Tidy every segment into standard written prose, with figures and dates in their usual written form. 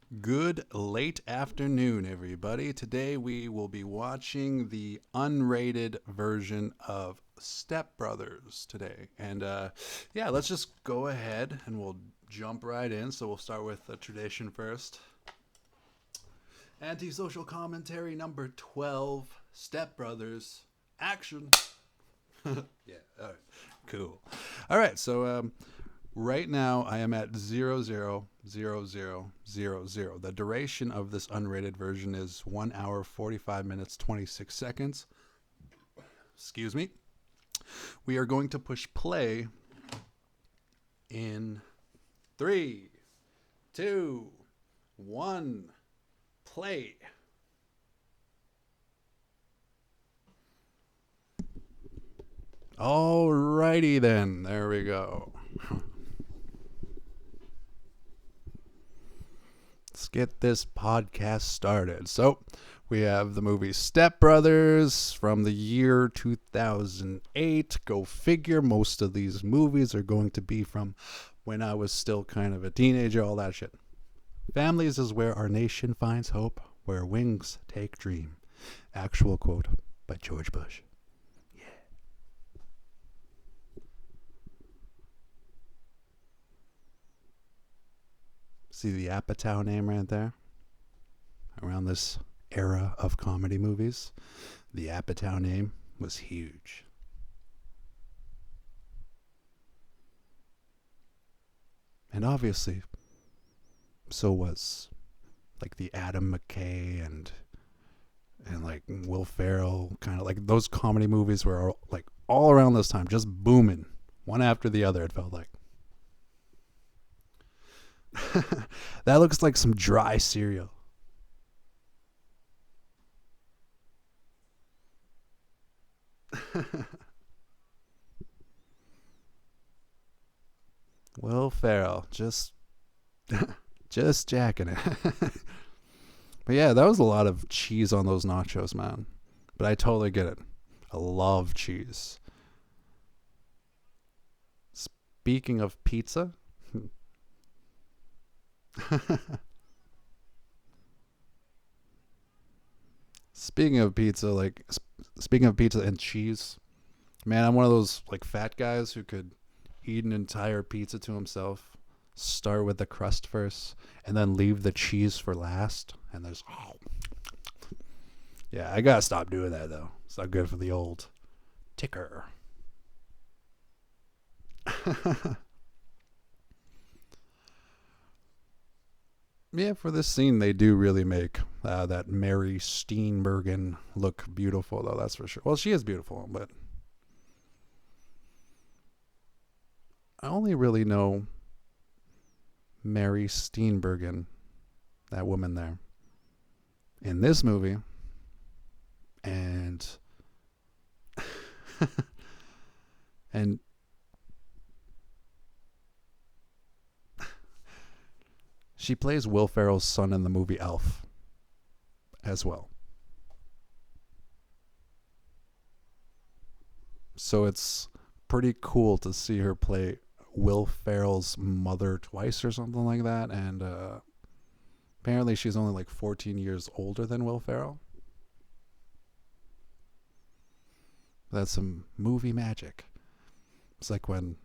Good late afternoon, everybody. Today we will be watching the unrated version of Step Brothers today. And let's just go ahead and we'll jump right in. So we'll start with the tradition first. Antisocial Commentary number 12, Step Brothers, action. Yeah, all right, cool. All right, so right now, I am at 000000. The duration of this unrated version is 1 hour, 45 minutes, 26 seconds. Excuse me. We are going to push play in 3, 2, 1, play. Alrighty then. There we go. Let's get this podcast started. So, we have the movie Step Brothers from the year 2008. Go figure, most of these movies are going to be from when I was still kind of a teenager, all that shit. Families is where our nation finds hope, where wings take dream. Actual quote by George Bush. See the Apatow name right there? Around this era of comedy movies, the Apatow name was huge. And obviously, so was like the Adam Mckay and like Will Ferrell, kind of like those comedy movies were like all around this time, just booming, one after the other, it felt like. That looks like some dry cereal. Will Ferrell, just jacking it. But yeah, that was a lot of cheese on those nachos, man. But I totally get it. I love cheese. Speaking of pizza, speaking of pizza, speaking of pizza and cheese, man, I'm one of those like fat guys who could eat an entire pizza to himself. Start with the crust first, and then leave the cheese for last. And yeah, I gotta stop doing that though. It's not good for the old ticker. Yeah, for this scene, they do really make that Mary Steenburgen look beautiful, though, that's for sure. Well, she is beautiful, but I only really know Mary Steenburgen, that woman there, in this movie. And and she plays Will Ferrell's son in the movie Elf as well. So it's pretty cool to see her play Will Ferrell's mother twice or something like that. And apparently she's only like 14 years older than Will Ferrell. That's some movie magic. It's like when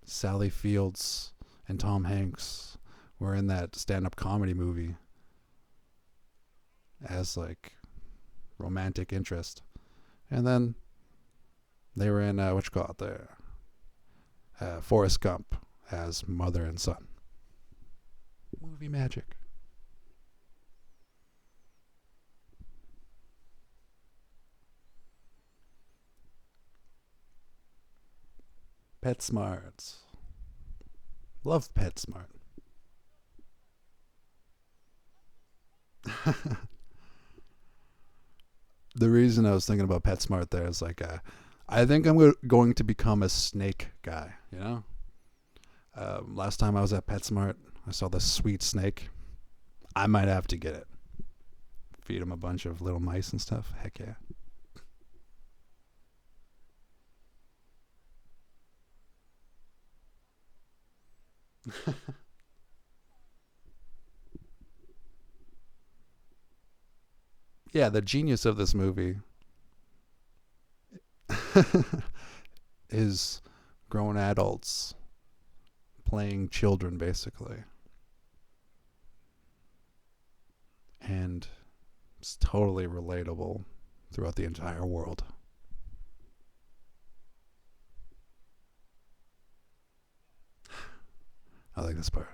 Sally Fields and Tom Hanks were in that stand-up comedy movie as like romantic interest. And then they were in what you call it there, Forrest Gump as mother and son. Movie magic. PetSmart. Love PetSmart. The reason I was thinking about PetSmart there is like, I think I'm going to become a snake guy. You know, last time I was at PetSmart, I saw this sweet snake. I might have to get it. Feed him a bunch of little mice and stuff. Heck yeah. Yeah, the genius of this movie is grown adults playing children, basically. And it's totally relatable throughout the entire world. I like this part.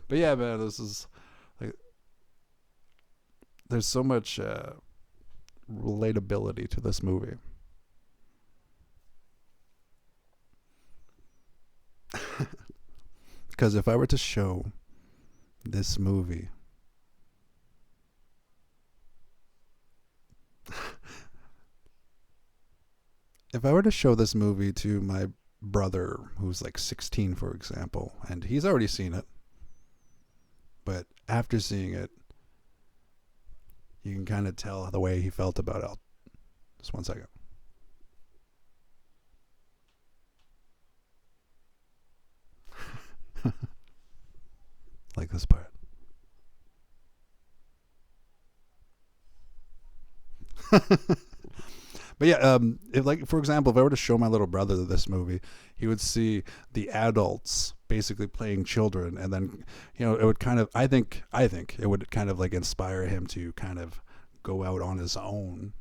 But yeah, man, this is like there's so much relatability to this movie. Because if I were to show this movie, if I were to show this movie to my brother who's like 16, for example, and he's already seen it, but after seeing it, you can kind of tell the way he felt about it. Just one second. Like this part. But yeah, if, like, for example, if I were to show my little brother this movie, he would see the adults basically playing children, and then, it would kind of, I think it would kind of like inspire him to kind of go out on his own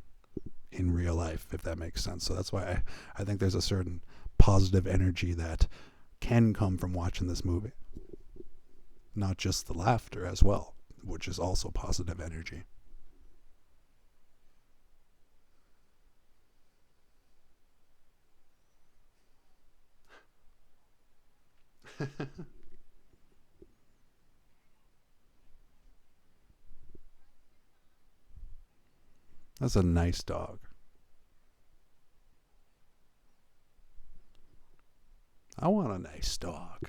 in real life, if that makes sense. So that's why I think there's a certain positive energy that can come from watching this movie, not just the laughter as well, which is also positive energy. That's a nice dog. I want a nice dog.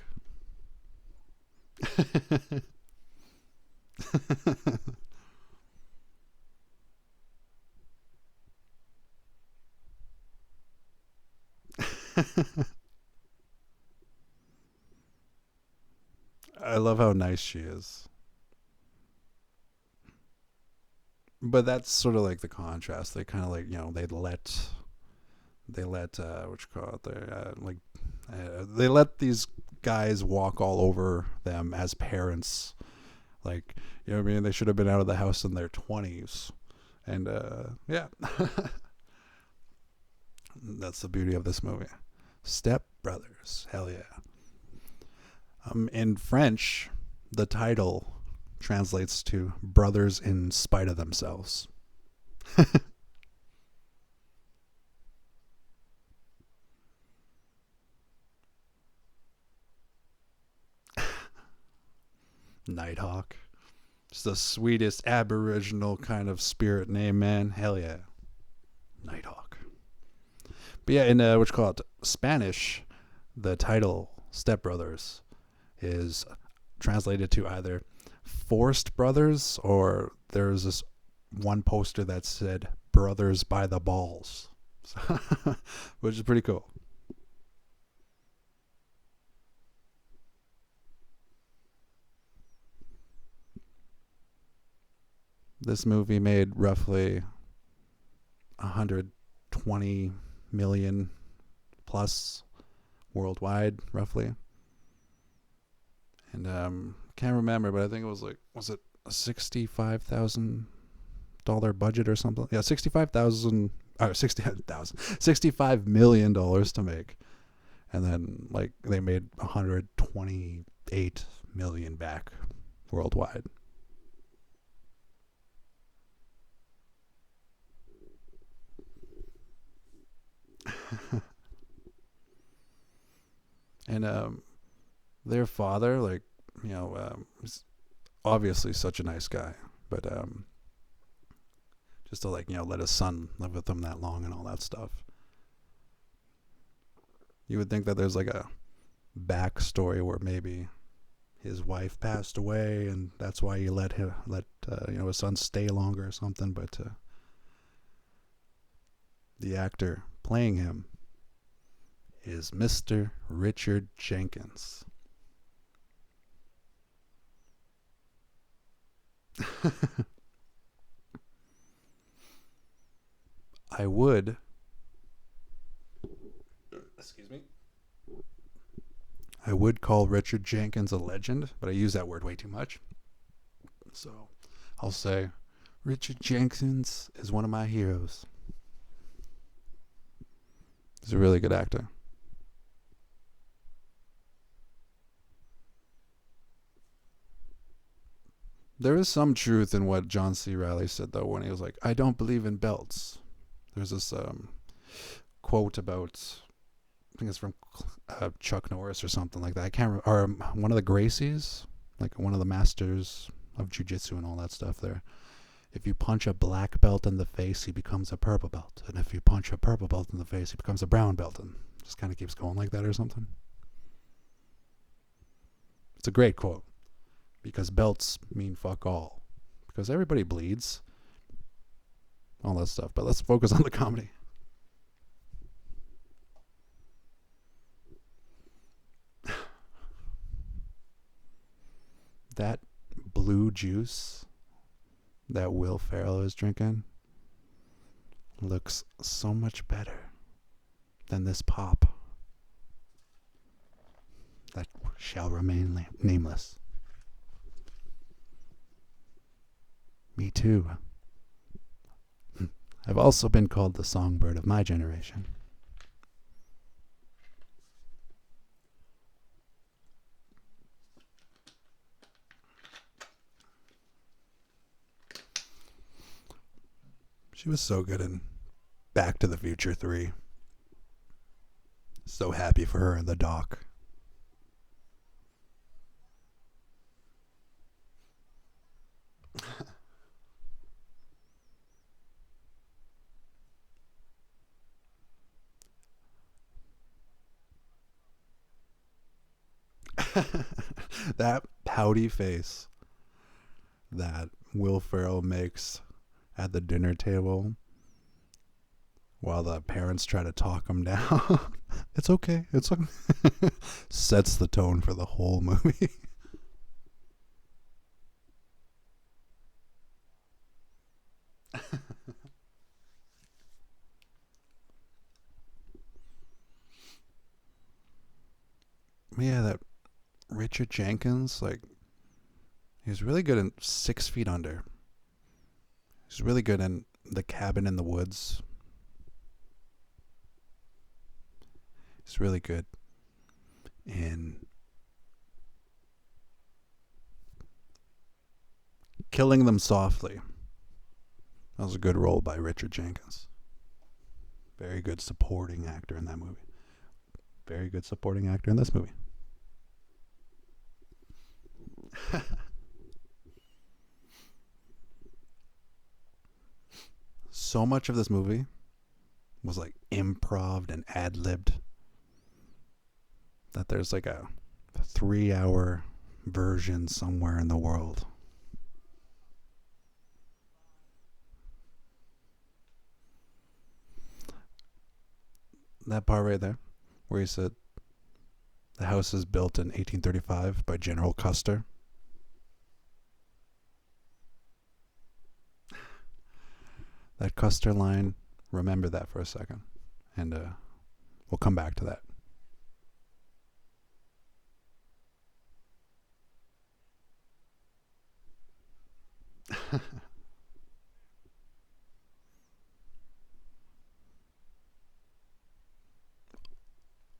I love how nice she is. But that's sort of like the contrast. They kind of like, they let what you call it, they let these guys walk all over them as parents. Like, what I mean? They should have been out of the house in their 20s. And yeah. That's the beauty of this movie. Step Brothers. Hell yeah. In French, the title translates to brothers in spite of themselves. Nighthawk. It's the sweetest Aboriginal kind of spirit name, man. Hell yeah. Nighthawk. But yeah, in what you call it, Spanish, the title Step Brothers is translated to either Forced Brothers, or there's this one poster that said Brothers by the Balls, which is pretty cool. This movie made roughly 120 million plus worldwide, roughly. And can't remember, but I think it was it a $65,000 budget or something? Yeah, 65,000 or 60,000 $65 million to make, and then like they made 128 million back worldwide. And their father, like, was obviously such a nice guy, but just to, like, let his son live with him that long and all that stuff. You would think that there's like a backstory where maybe his wife passed away, and that's why he let his son stay longer or something. But the actor playing him is Mr. Richard Jenkins. I would, excuse me, I would call Richard Jenkins a legend, but I use that word way too much. So I'll say Richard Jenkins is one of my heroes. He's a really good actor. There is some truth in what John C. Reilly said, though, when he was like, I don't believe in belts. There's this quote about, I think it's from Chuck Norris or something like that. I can't remember. Or one of the Gracies, like one of the masters of jiu-jitsu and all that stuff there. If you punch a black belt in the face, he becomes a purple belt. And if you punch a purple belt in the face, he becomes a brown belt. And just kind of keeps going like that or something. It's a great quote. Because belts mean fuck all. Because everybody bleeds. All that stuff. But let's focus on the comedy. That blue juice that Will Ferrell is drinking looks so much better than this pop that shall remain nameless. Me too. I've also been called the songbird of my generation. She was so good in Back to the Future 3. So happy for her in the dock. That pouty face that Will Ferrell makes at the dinner table while the parents try to talk him down. It's okay. It's okay. Sets the tone for the whole movie. Yeah, that Richard Jenkins, like, he's really good in 6 Feet Under. He's really good in The Cabin in the Woods. He's really good in Killing Them Softly. That was a good role by Richard Jenkins. Very good supporting actor in that movie. Very good supporting actor in this movie. So much of this movie was like improv and ad-libbed that there's like a 3-hour version somewhere in the world. That part right there where he said the house is built in 1835 by General Custer. That Custer line, remember that for a second. And we'll come back to that.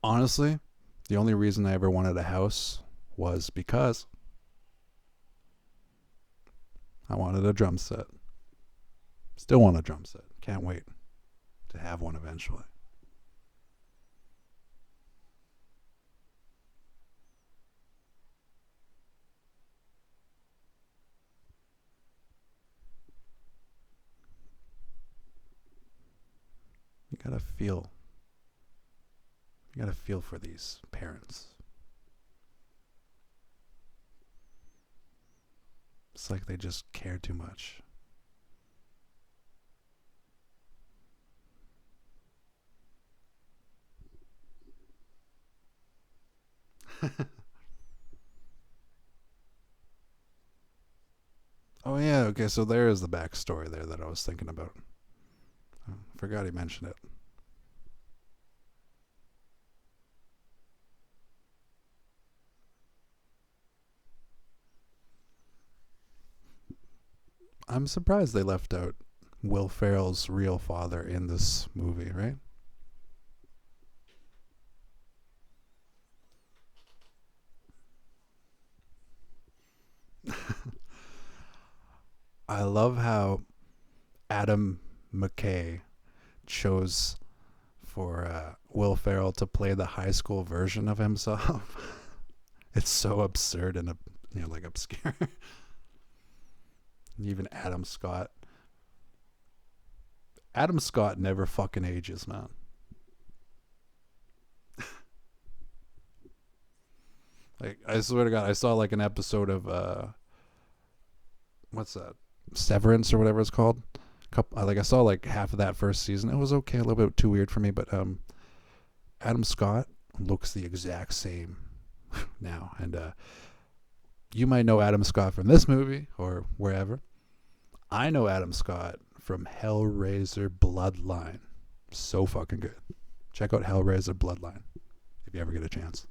Honestly, the only reason I ever wanted a house was because I wanted a drum set. Still want a drum set. Can't wait to have one eventually. You gotta feel for these parents. It's like they just care too much. Oh yeah, okay, so there is the backstory there that I was thinking about. I forgot he mentioned it. I'm surprised they left out Will Ferrell's real father in this movie, right? I love how Adam Mckay chose for Will Ferrell to play the high school version of himself. It's so absurd and like obscure. Even Adam Scott. Adam Scott never fucking ages, man. Like I swear to God, I saw like an episode of what's that? Severance or whatever it's called. Like I saw like half of that first season. It was okay, a little bit too weird for me, but Adam Scott looks the exact same now, and you might know Adam Scott from this movie or wherever. I know Adam Scott from Hellraiser Bloodline. So fucking good. Check out Hellraiser Bloodline if you ever get a chance.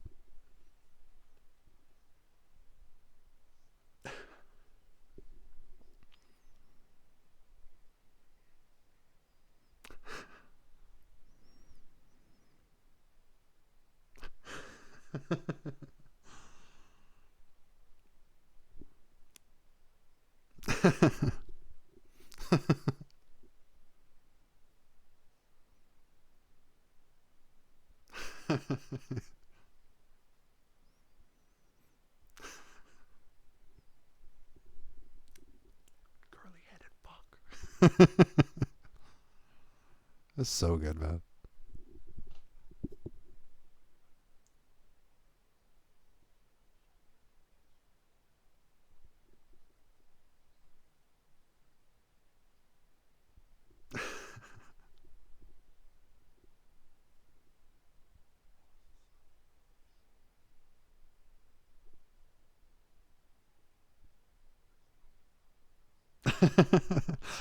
Curly headed fuck. That's so good, man.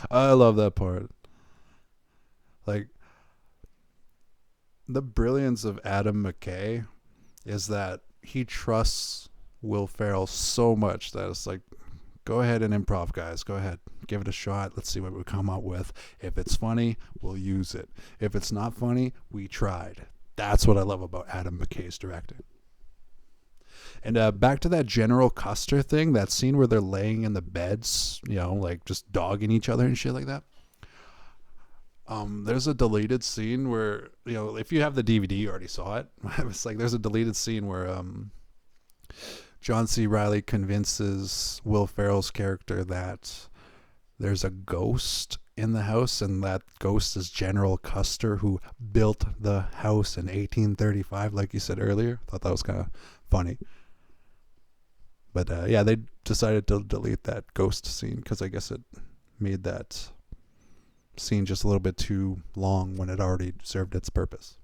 I love that part. Like the brilliance of Adam Mckay is that he trusts Will Ferrell so much that it's like, go ahead and improv, guys. Go ahead. Give it a shot. Let's see what we come up with. If it's funny, we'll use it. If it's not funny, we tried. That's what I love about Adam McKay's directing. And back to that General Custer thing, that scene where they're laying in the beds, like just dogging each other and shit like that. There's a deleted scene where, if you have the DVD, you already saw it. It's like there's a deleted scene where John C. Reilly convinces Will Ferrell's character that there's a ghost in the house, and that ghost is General Custer, who built the house in 1835, like you said earlier. Thought that was kind of funny. But yeah, they decided to delete that ghost scene because I guess it made that scene just a little bit too long when it already served its purpose.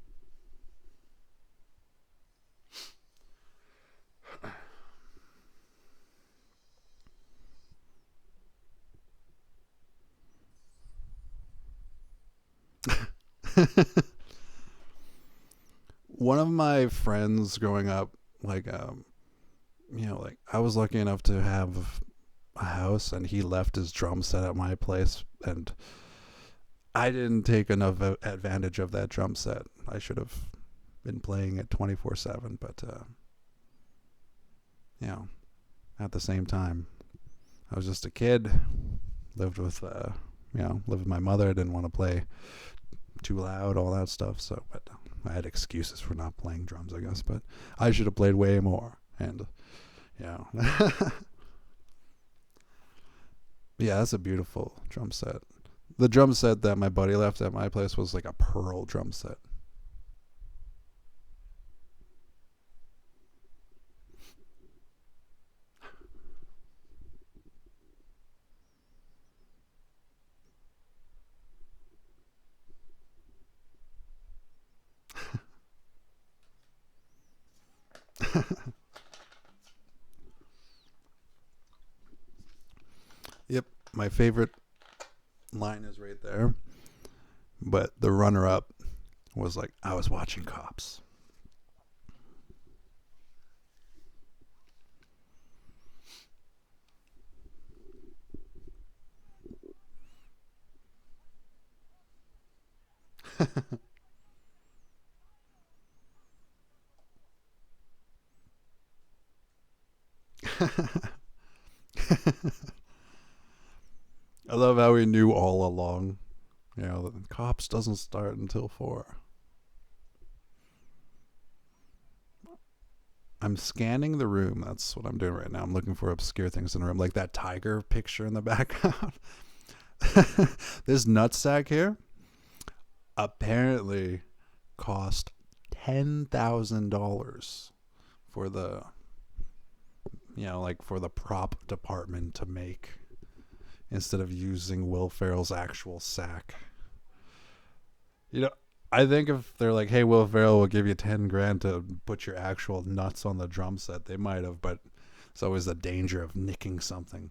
One of my friends growing up, like like I was lucky enough to have a house, and he left his drum set at my place, and I didn't take enough advantage of that drum set. I should have been playing it 24/7, but at the same time, I was just a kid, lived with lived with my mother. I didn't want to play too loud, all that stuff. So, but I had excuses for not playing drums, I guess. But I should have played way more. And yeah, yeah, that's a beautiful drum set. The drum set that my buddy left at my place was like a pearl drum set. Yep, my favorite line is right there. But the runner-up was like, I was watching Cops. I love how we knew all along, that Cops doesn't start until 4. I'm scanning the room. That's what I'm doing right now. I'm looking for obscure things in the room, like that tiger picture in the background. This nutsack here apparently cost $10,000 for the, for the prop department to make, instead of using Will Ferrell's actual sack. I think if they're like, hey, Will Ferrell will give you 10 grand to put your actual nuts on the drum set, they might have, but it's always the danger of nicking something.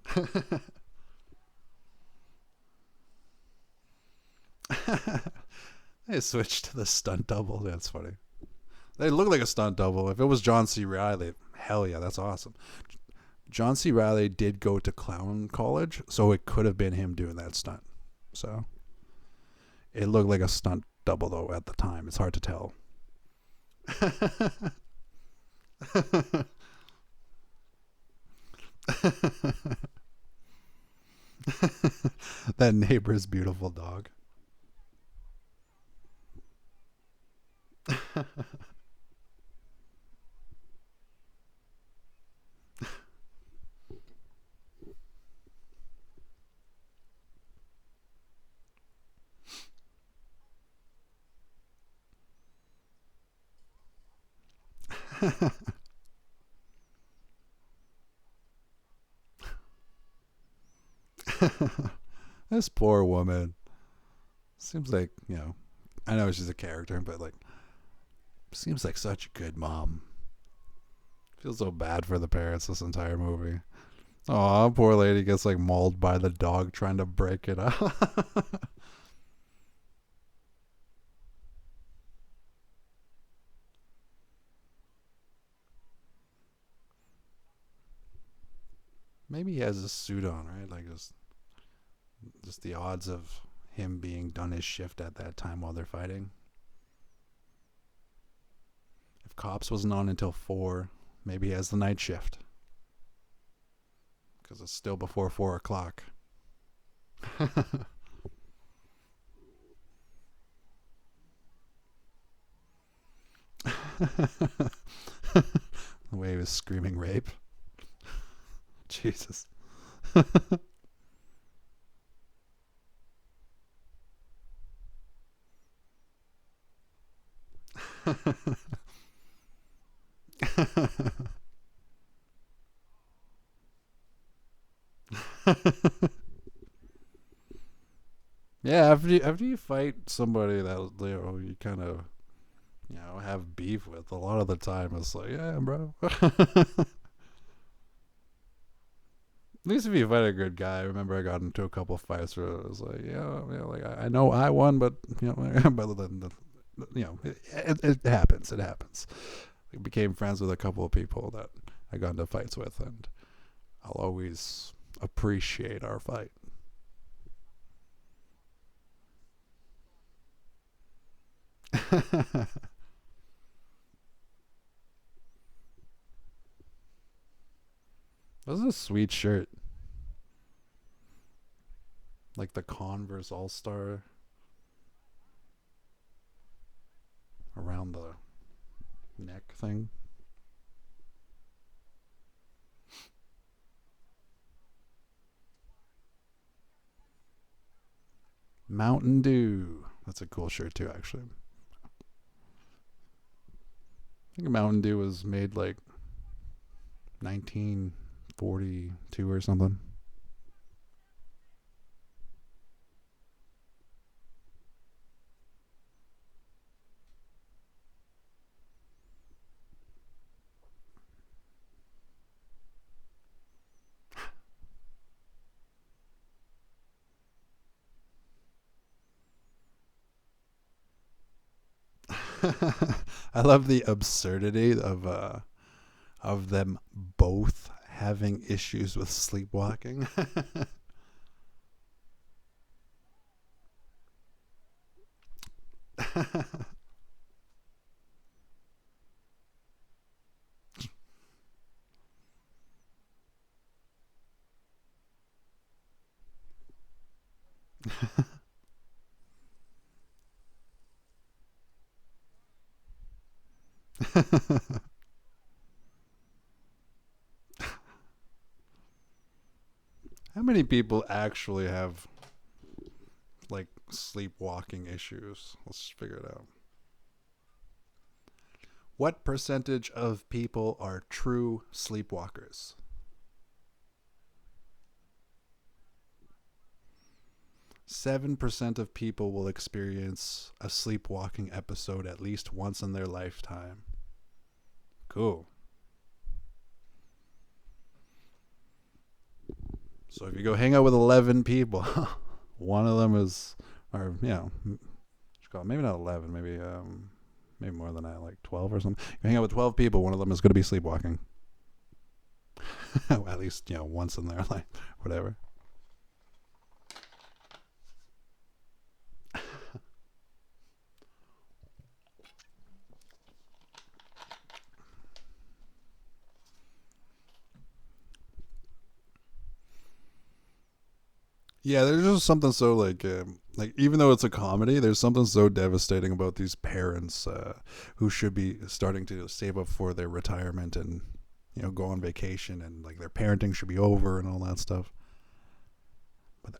They switched to the stunt double. That's funny. They look like a stunt double. If it was John C. Reilly, hell yeah, that's awesome. John C. Reilly did go to clown college, so it could have been him doing that stunt. So it looked like a stunt double, though, at the time. It's hard to tell. That neighbor's beautiful dog. This poor woman. Seems like, I know she's a character, but seems like such a good mom. Feel so bad for the parents this entire movie. Aw, poor lady gets mauled by the dog trying to break it up. Maybe he has a suit on, right? Just the odds of him being done his shift at that time while they're fighting. If Cops wasn't on until 4, maybe he has the night shift. Because it's still before 4 o'clock. The way he was screaming rape. Jesus. Yeah, after you fight somebody that you kind of have beef with, a lot of the time it's like, yeah, bro. At least if you fight a good guy. I remember I got into a couple of fights where it was like, I know I won, but but then it happens. It happens. I became friends with a couple of people that I got into fights with, and I'll always appreciate our fight. This is a sweet shirt. Like the Converse All Star around the neck thing. Mountain Dew. That's a cool shirt too, actually. I think Mountain Dew was made 1942 or something. I love the absurdity of them both having issues with sleepwalking. How many people actually have like sleepwalking issues? Let's figure it out. What percentage of people are true sleepwalkers? 7% of people will experience a sleepwalking episode at least once in their lifetime. Cool. So if you go hang out with 11 people, one of them is, or, maybe not 11, maybe more than that, like 12 or something. You hang out with 12 people, one of them is going to be sleepwalking. At least, once in their life, whatever. Yeah, there's just something so like even though it's a comedy, there's something so devastating about these parents who should be starting to save up for their retirement and go on vacation, and like their parenting should be over and all that stuff. But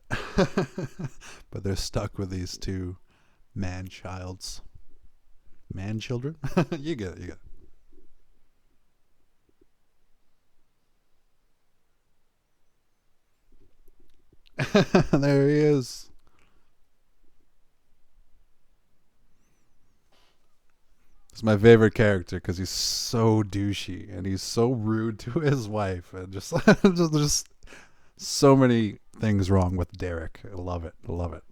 but they're stuck with these two man children. You get it. You get it. There he is. He's my favorite character because he's so douchey and he's so rude to his wife, and just just so many things wrong with Derek. I love it. I love it.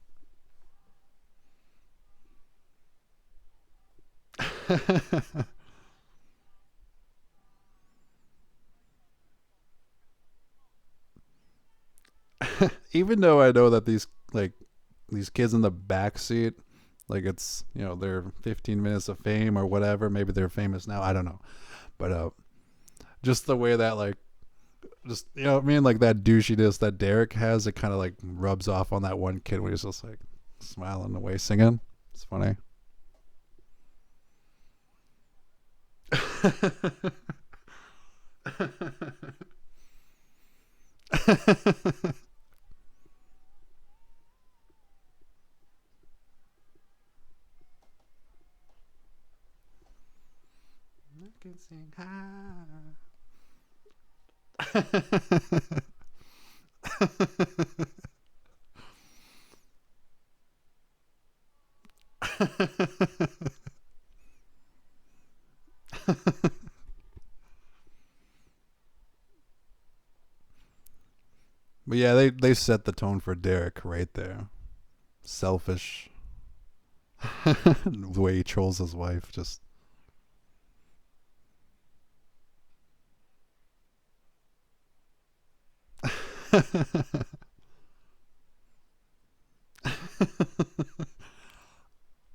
Even though I know that these kids in the back seat, like it's their 15 minutes of fame or whatever. Maybe they're famous now. I don't know, but just the way that just what I mean, like that douchiness that Derek has, it kind of like rubs off on that one kid when he's just like smiling away singing. It's funny. I can sing high. But yeah, they set the tone for Derek right there. Selfish. The way he trolls his wife, just.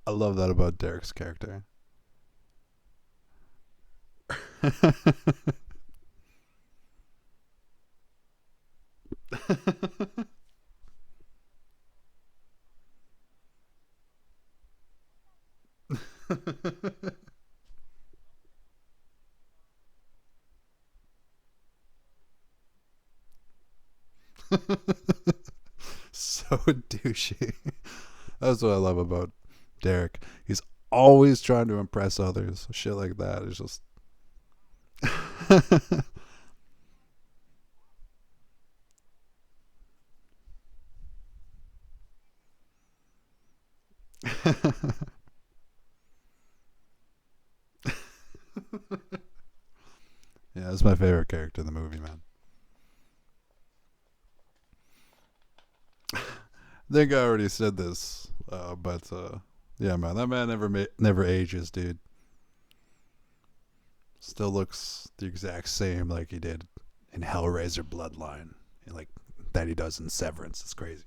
I love that about Derek's character. So douchey. That's what I love about Derek. He's always trying to impress others. Shit like that is just. Yeah, that's my favorite character in the movie, man. I think I already said this, but Yeah, man, that man never ages, dude. Still looks the exact same like he did in Hellraiser Bloodline, and like that he does in Severance. It's crazy.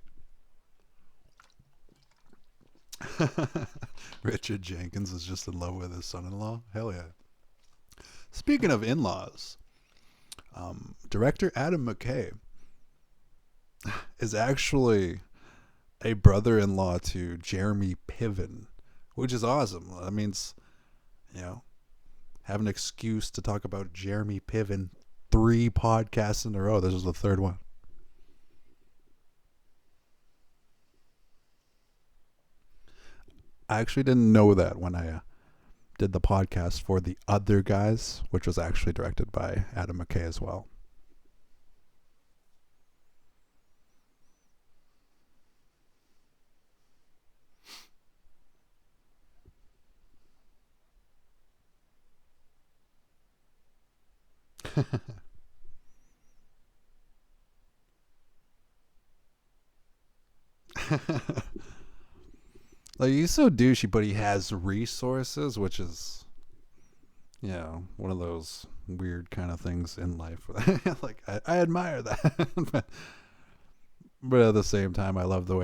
Richard Jenkins is just in love with his son-in-law. Hell yeah. Speaking of in-laws, director Adam Mckay is actually a brother-in-law to Jeremy Piven, which is awesome. That means, you know, have an excuse to talk about Jeremy Piven 3 podcasts in a row. This is the third one. I actually didn't know that when I did the podcast for The Other Guys, which was actually directed by Adam Mckay as well. Like, he's so douchey, but he has resources, which is, you know, one of those weird kind of things in life. Like, I admire that. But at the same time, I love the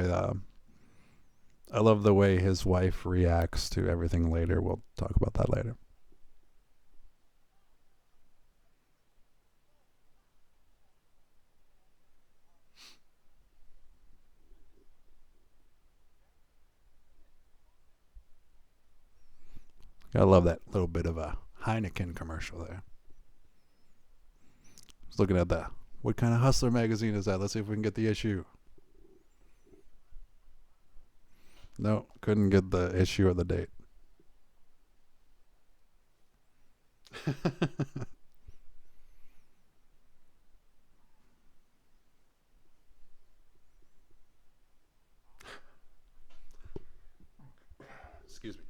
way his wife reacts to everything later. We'll talk about that later. I love that little bit of a Heineken commercial there. I was looking at that. What kind of Hustler magazine is that? Let's see if we can get the issue. No, couldn't get the issue or the date. Excuse me.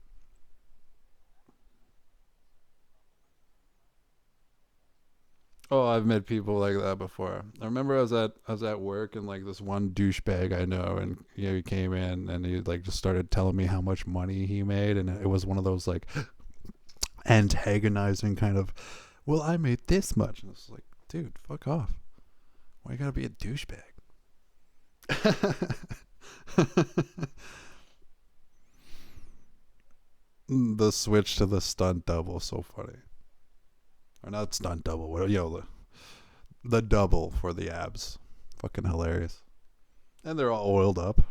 Oh, I've met people like that before. I remember I was at work, and like this one douchebag I know, and you know, he came in and he like just started telling me how much money he made, and it was one of those like antagonizing kind of, well, I made this much, and it's like, dude, fuck off. Why you gotta be a douchebag? The switch to the stunt double, so funny. Or not stunt double, what, you know, the double for the abs. Fucking hilarious. And they're all oiled up.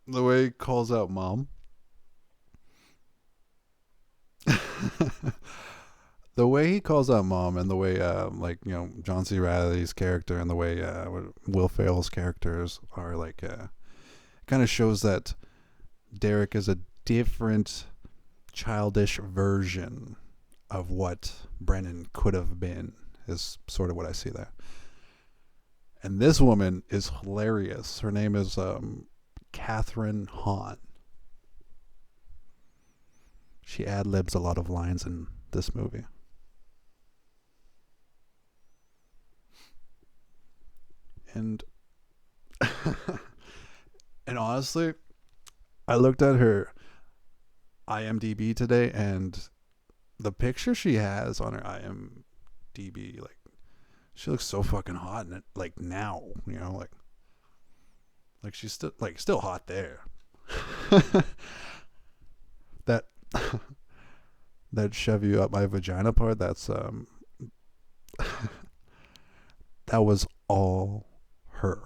The way he calls out mom. The way he calls out mom, and the way like, you know, John C. Reilly's character, and the way Will Ferrell's characters are like kind of shows that Derek is a different childish version of what Brennan could have been, is sort of what I see there. And this woman is hilarious. Her name is Kathryn Hahn. She ad libs a lot of lines in this movie. And and honestly, I looked at her IMDb today, and the picture she has on her IMDb, like, she looks so fucking hot in it, like now, you know, like she's still hot there. That that shove you up my vagina part, that's that was all her.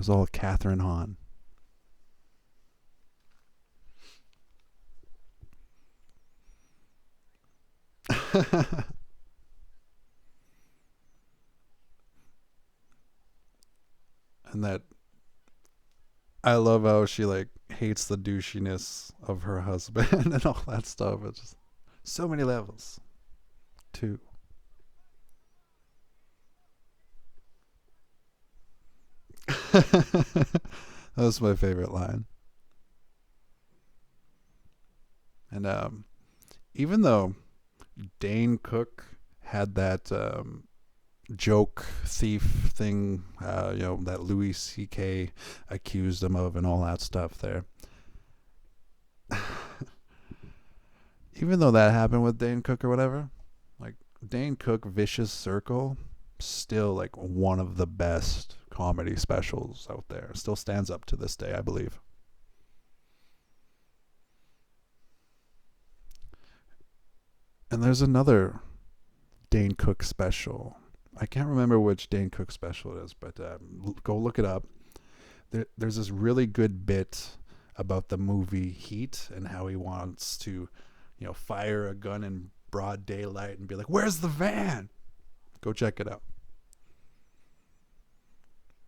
was all Kathryn Hahn. And that, I love how she like hates the douchiness of her husband and all that stuff. It's just so many levels. Two. That was my favorite line. And even though Dane Cook had that joke thief thing, that Louis C.K. accused him of and all that stuff there. Even though that happened with Dane Cook or whatever, like Dane Cook Vicious Circle, still like one of the best comedy specials out there. Still stands up to this day, I believe. And there's another Dane Cook special. I can't remember which Dane Cook special it is, but go look it up. There's this really good bit about the movie Heat and how he wants to, fire a gun in broad daylight and be like, "Where's the van?" Go check it out.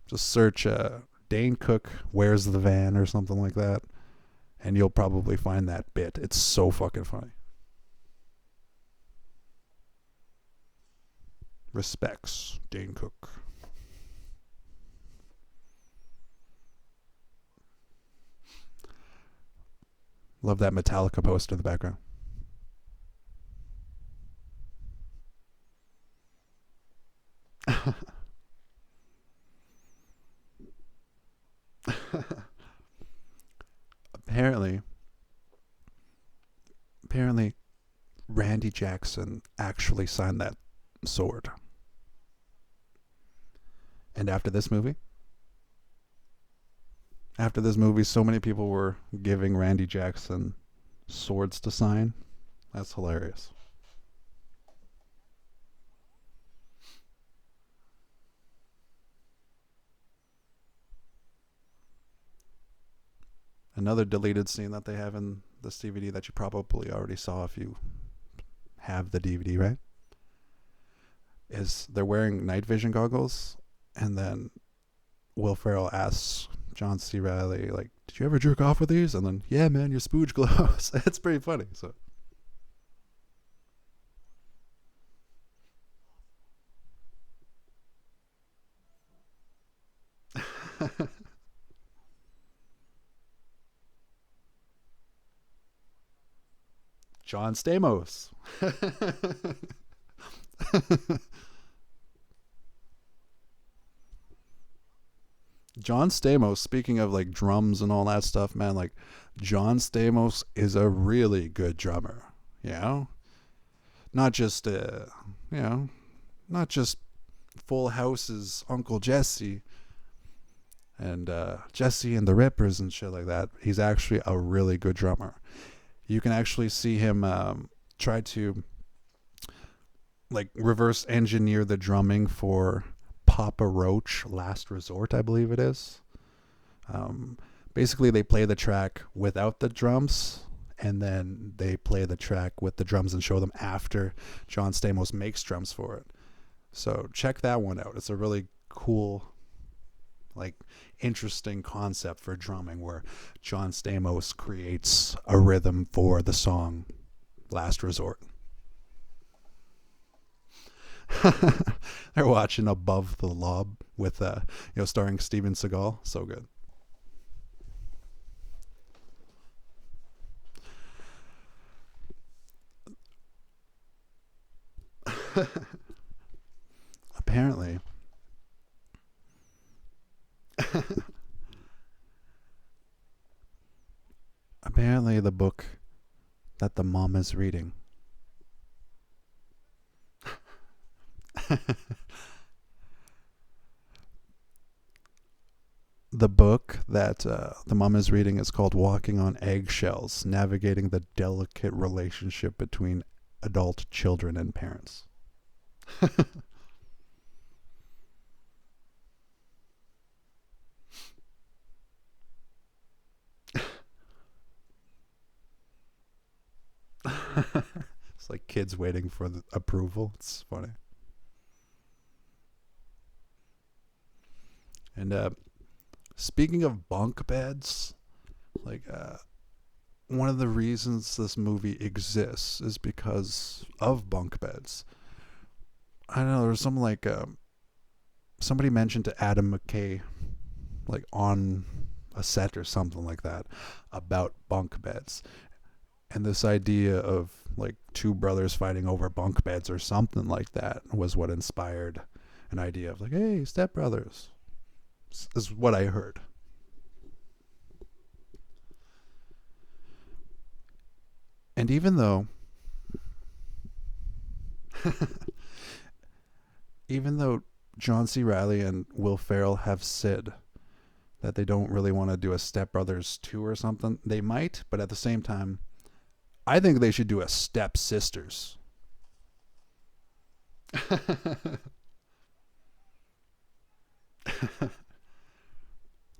Just search Dane Cook, "Where's the van?" or something like that, and you'll probably find that bit. It's so fucking funny. Respects, Dane Cook. Love that Metallica poster in the background. Apparently Randy Jackson actually signed that sword. And after this movie, so many people were giving Randy Jackson swords to sign. That's hilarious. Another deleted scene that they have in this DVD that you probably already saw if you have the DVD, right? Is they're wearing night vision goggles, and then Will Ferrell asks John C. Reilly, like, "Did you ever jerk off with these?" And then, "Yeah, man, your spooge glows." It's pretty funny. So. John Stamos. John Stamos, speaking of like drums and all that stuff, man, like John Stamos is a really good drummer, Not just not just Full House's Uncle Jesse and Jesse and the Rippers and shit like that. He's actually a really good drummer. You can actually see him try to like reverse engineer the drumming for Papa Roach Last Resort, I believe it is. Basically, they play the track without the drums, and then they play the track with the drums and show them after John Stamos makes drums for it. So check that one out. It's a really cool, like, interesting concept for drumming where John Stamos creates a rhythm for the song Last Resort. They're watching Above the Law with starring Steven Seagal. So good. Apparently the book that the mom is reading the book that the mom is reading is called Walking on Eggshells, Navigating the Delicate Relationship Between Adult Children and Parents. It's like kids waiting for the approval. It's funny. And speaking of bunk beds, like one of the reasons this movie exists is because of bunk beds. I don't know. There was some like somebody mentioned to Adam Mckay, like on a set or something like that, about bunk beds, and this idea of like two brothers fighting over bunk beds or something like that was what inspired an idea of like, hey, stepbrothers. Is what I heard. And even though John C. Reilly and Will Ferrell have said that they don't really want to do a Step Brothers 2 or something, they might, but at the same time, I think they should do a Step Sisters.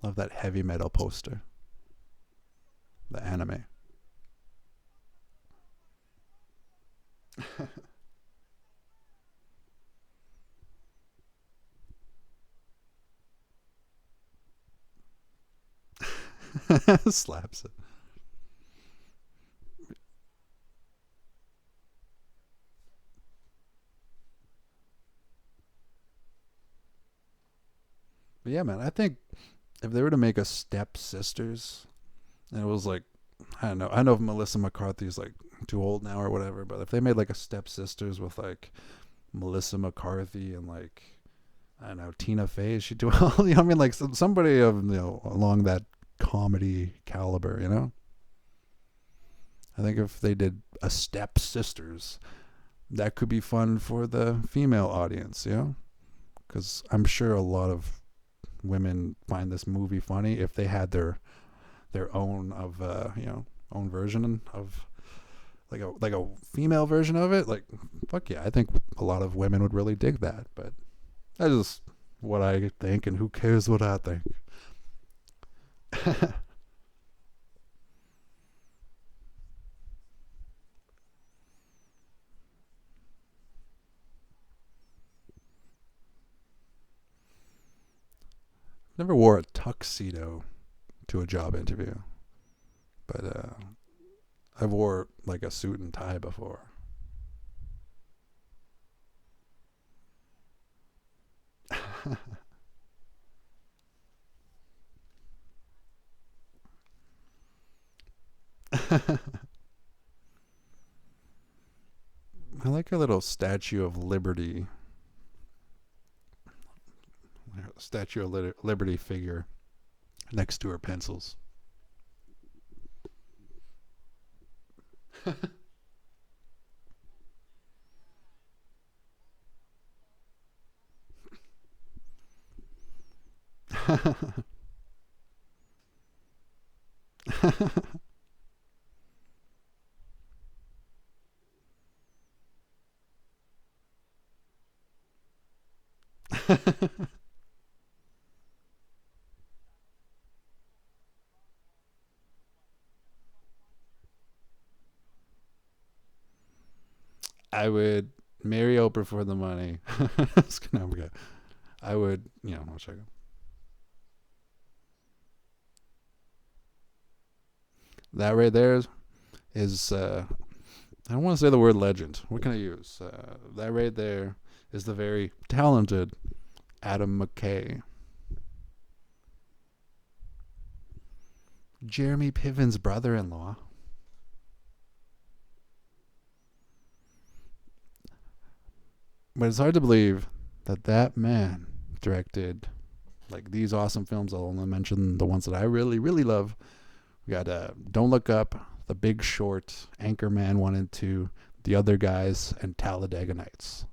Love that heavy metal poster. The anime. Slaps it. But yeah, man, I think if they were to make a Step Sisters, and it was like, I don't know. I know if Melissa McCarthy's like too old now or whatever, but if they made like a Step Sisters with like Melissa McCarthy and like, I don't know, Tina Fey, she do all, I mean, like somebody of, along that comedy caliber, I think if they did a Step Sisters, that could be fun for the female audience, because I'm sure a lot of women find this movie funny if they had their own of own version of like a female version of it. Like, fuck yeah, I think a lot of women would really dig that. But that's just what I think, and who cares what I think. Never wore a tuxedo to a job interview, but I wore like a suit and tie before. I like a little Statue of Liberty, Liberty figure next to her pencils. I would marry Oprah for the money. I would, I'll check it. That right there is I don't want to say the word legend. What can I use? That right there is the very talented Adam Mckay. Jeremy Piven's brother-in-law. But it's hard to believe that man directed like these awesome films. I'll only mention the ones that I really, really love. We got Don't Look Up, The Big Short, Anchorman 1 and 2, The Other Guys, and Talladega Nights.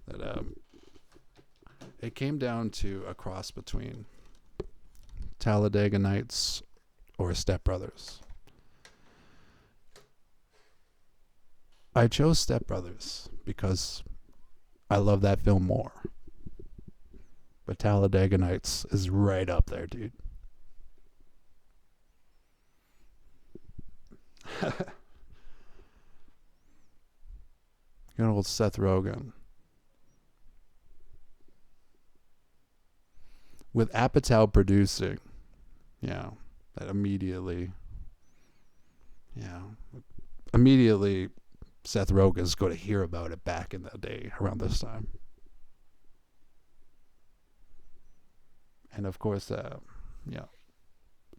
That it came down to a cross between Talladega Nights or Step Brothers. I chose Step Brothers because I love that film more. But Talladega Nights is right up there, dude. Good old Seth Rogen. With Apatow producing, yeah, that immediately, yeah, immediately Seth Rogen's going to hear about it back in the day around this time. And of course, yeah,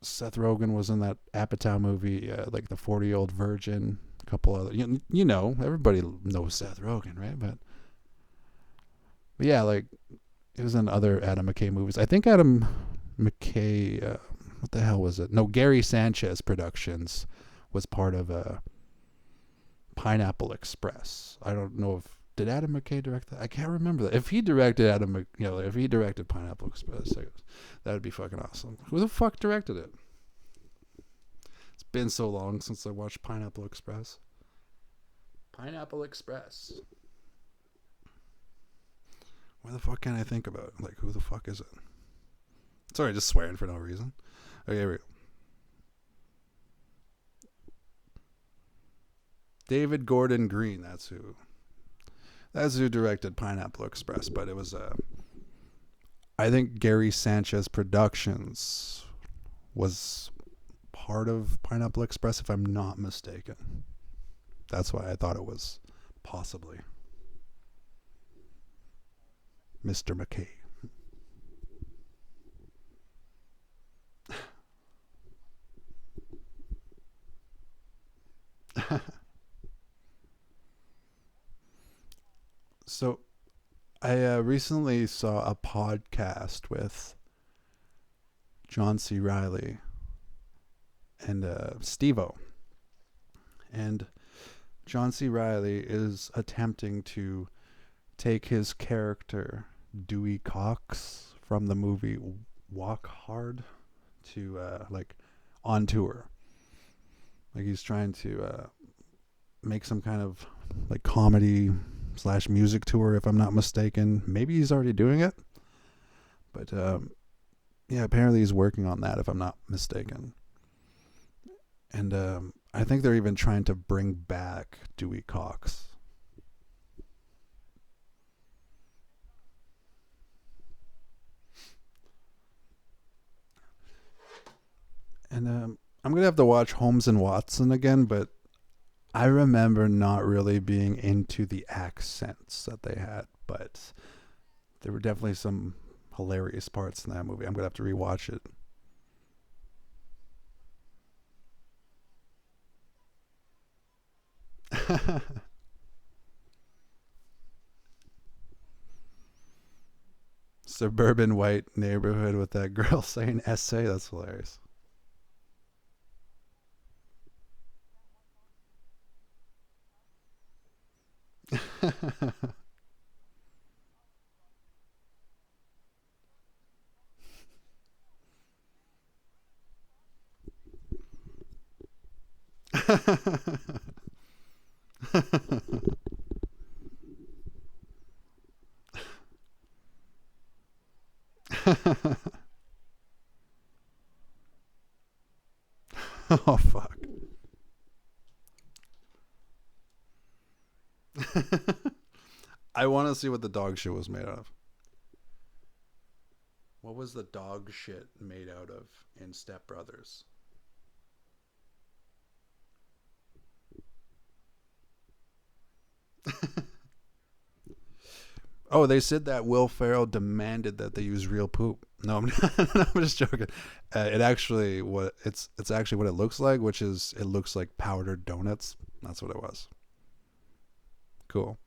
Seth Rogen was in that Apatow movie, like The 40-Year-Old Virgin. A couple other, you know, everybody knows Seth Rogen, right? But yeah, like it was in other Adam Mckay movies. I think Adam Mckay, what the hell was it? No, Gary Sanchez Productions was part of Pineapple Express. I don't know if did Adam Mckay direct that. I can't remember that. If he directed if he directed Pineapple Express, that would be fucking awesome. Who the fuck directed it? It's been so long since I watched Pineapple Express. Pineapple Express. What the fuck can I think about? Like, who the fuck is it? Sorry, just swearing for no reason. Okay, here we go. David Gordon Green, that's who directed Pineapple Express, but it was I think Gary Sanchez Productions was part of Pineapple Express, if I'm not mistaken. That's why I thought it was possibly Mr. McKay. So I recently saw a podcast with John C. Reilly and Steve-O. And John C. Reilly is attempting to take his character Dewey Cox from the movie Walk Hard to like on tour. Like he's trying to make some kind of like comedy / music tour, if I'm not mistaken. Maybe he's already doing it, but yeah, apparently he's working on that, if I'm not mistaken. And I think they're even trying to bring back Dewey Cox. And I'm gonna have to watch Holmes and Watson again, but I remember not really being into the accents that they had, but there were definitely some hilarious parts in that movie. I'm gonna have to rewatch it. Suburban white neighborhood with that girl saying essay. That's hilarious. Oh fuck. I want to see what the dog shit was made out of. What was the dog shit made out of in Step Brothers? Oh, they said that Will Ferrell demanded that they use real poop. No, I'm not, I'm just joking. It's actually what it looks like, which is it looks like powdered donuts. That's what it was. Cool.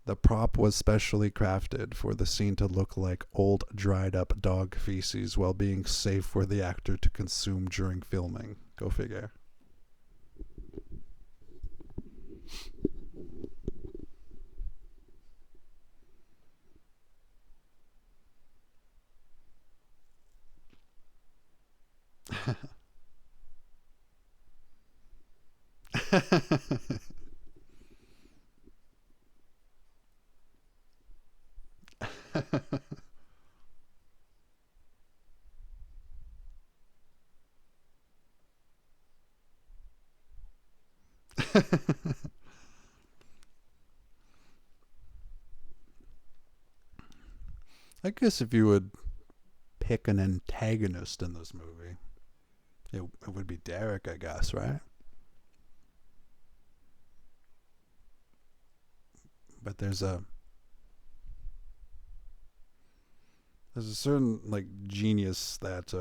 The prop was specially crafted for the scene to look like old, dried up dog feces while being safe for the actor to consume during filming. Go figure. I guess if you would pick an antagonist in this movie, it would be Derek, I guess, right? But there's a certain like genius that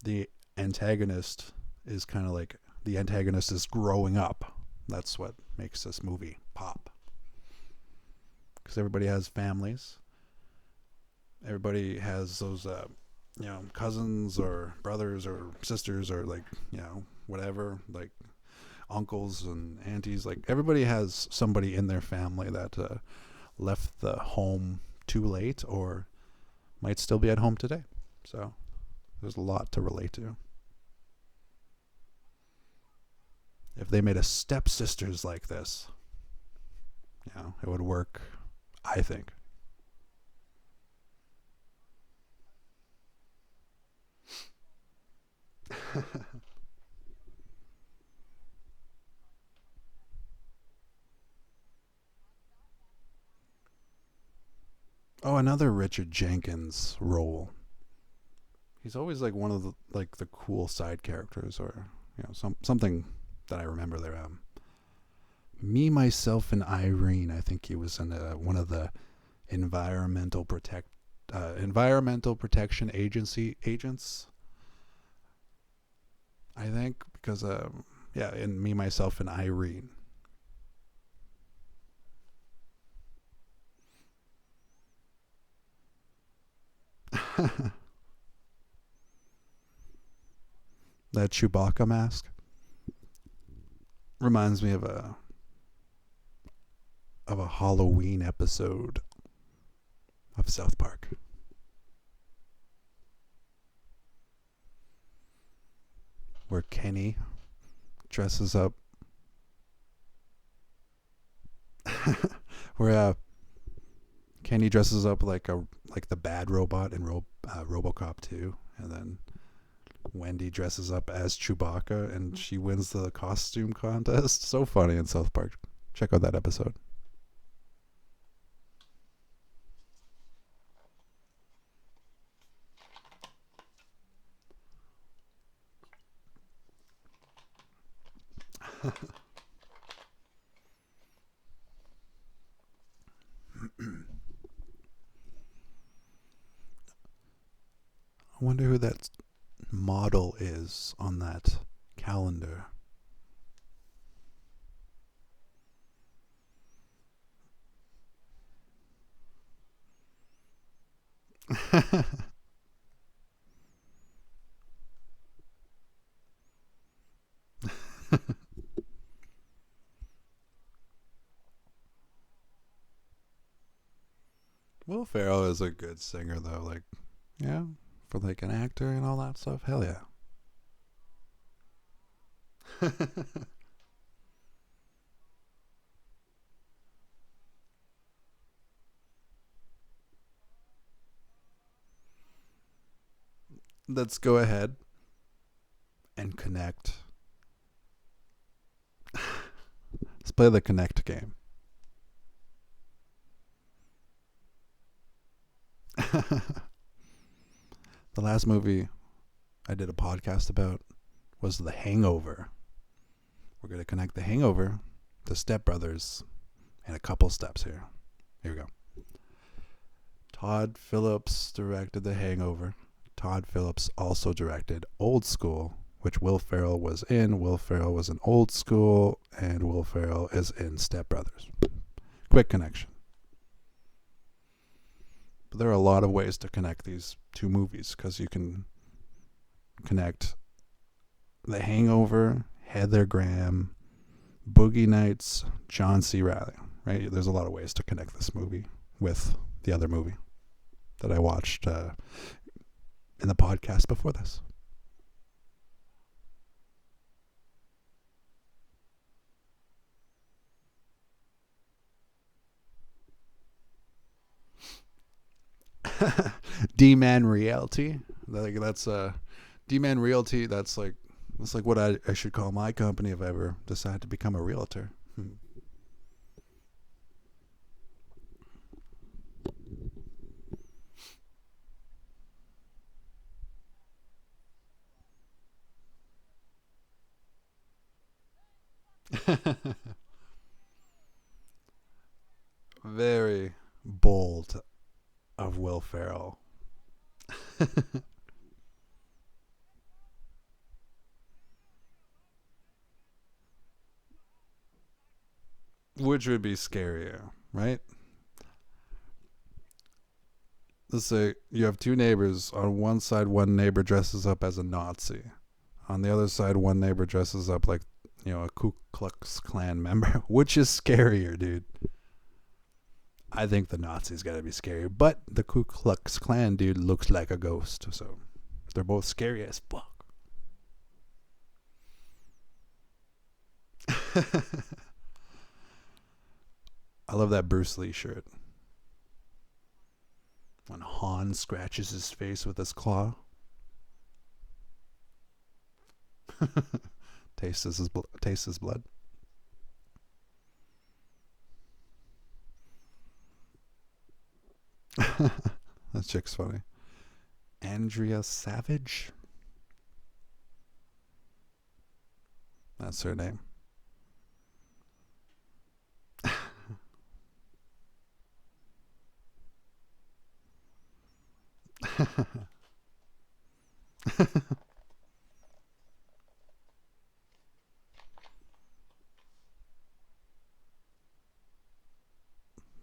the antagonist is kind of like the antagonist is growing up. That's what makes this movie pop. Because everybody has families. Everybody has those, cousins or brothers or sisters or like, whatever, like uncles and aunties. Like everybody has somebody in their family that left the home too late or might still be at home today. So there's a lot to relate to. If they made a stepsisters like this, it would work, I think. Oh, another Richard Jenkins role. He's always like one of the cool side characters, or something that I remember there. Me, myself, and Irene. I think he was in one of the environmental protection agency agents. I think because in Me, Myself, and Irene. That Chewbacca mask reminds me of a Halloween episode of South Park. Where Kenny dresses up where Kenny dresses up like the bad robot in RoboCop 2, and then Wendy dresses up as Chewbacca and she wins the costume contest. So funny in South Park. Check out that episode. I wonder who that model is on that calendar. Will Ferrell is a good singer though, like for like an actor and all that stuff. Hell yeah. Let's go ahead and connect. Let's play the connect game. The last movie I did a podcast about was The Hangover. We're going to connect The Hangover to Step Brothers in a couple steps here. Here we go. Todd Phillips directed The Hangover. Todd Phillips also directed Old School, which Will Ferrell was in. Will Ferrell was in Old School, and Will Ferrell is in Step Brothers. Quick connection. But there are a lot of ways to connect these two movies, because you can connect The Hangover, Heather Graham, Boogie Nights, John C. Reilly, right? There's a lot of ways to connect this movie with the other movie that I watched in the podcast before this. D-Man Realty. Like that's D-Man Realty. That's like It's like what I should call my company if I ever decide to become a realtor. Very bold of Will Ferrell. Which would be scarier, right? Let's say you have two neighbors. On one side, one neighbor dresses up as a Nazi. On the other side, one neighbor dresses up like, a Ku Klux Klan member. Which is scarier, dude? I think the Nazi's gotta be scary, but the Ku Klux Klan dude looks like a ghost, so they're both scary as fuck. I love that Bruce Lee shirt. When Han scratches his face with his claw. Tastes his blood. That chick's funny. Andrea Savage. That's her name.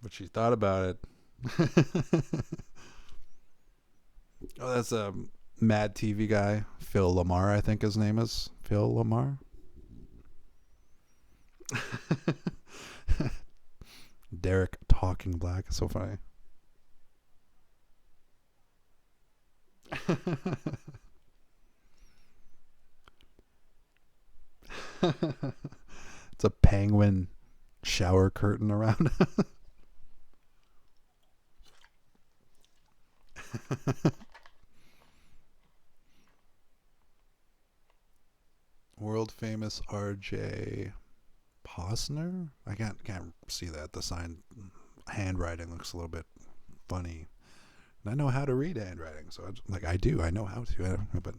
But she thought about it. Oh, that's a Mad TV guy, Phil Lamar, I think his name is. Phil Lamar. Derek talking black is so funny. It's a penguin shower curtain around. World famous RJ Posner? I can't see that. The sign handwriting looks a little bit funny. And I know how to read handwriting, so I know how to, but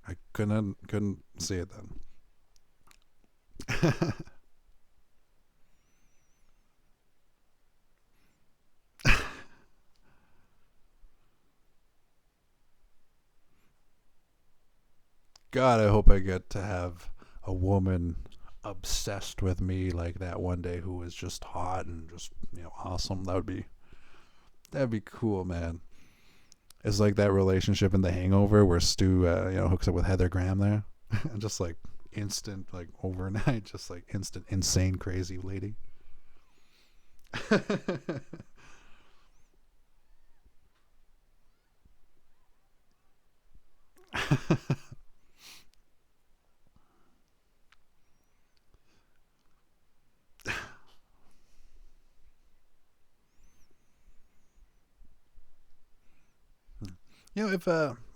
I couldn't see it then. God, I hope I get to have a woman obsessed with me like that one day who is just hot and just, awesome. That'd be cool, man. It's like that relationship in The Hangover where Stu, hooks up with Heather Graham there. And just like instant, like overnight, just like instant, insane, crazy lady.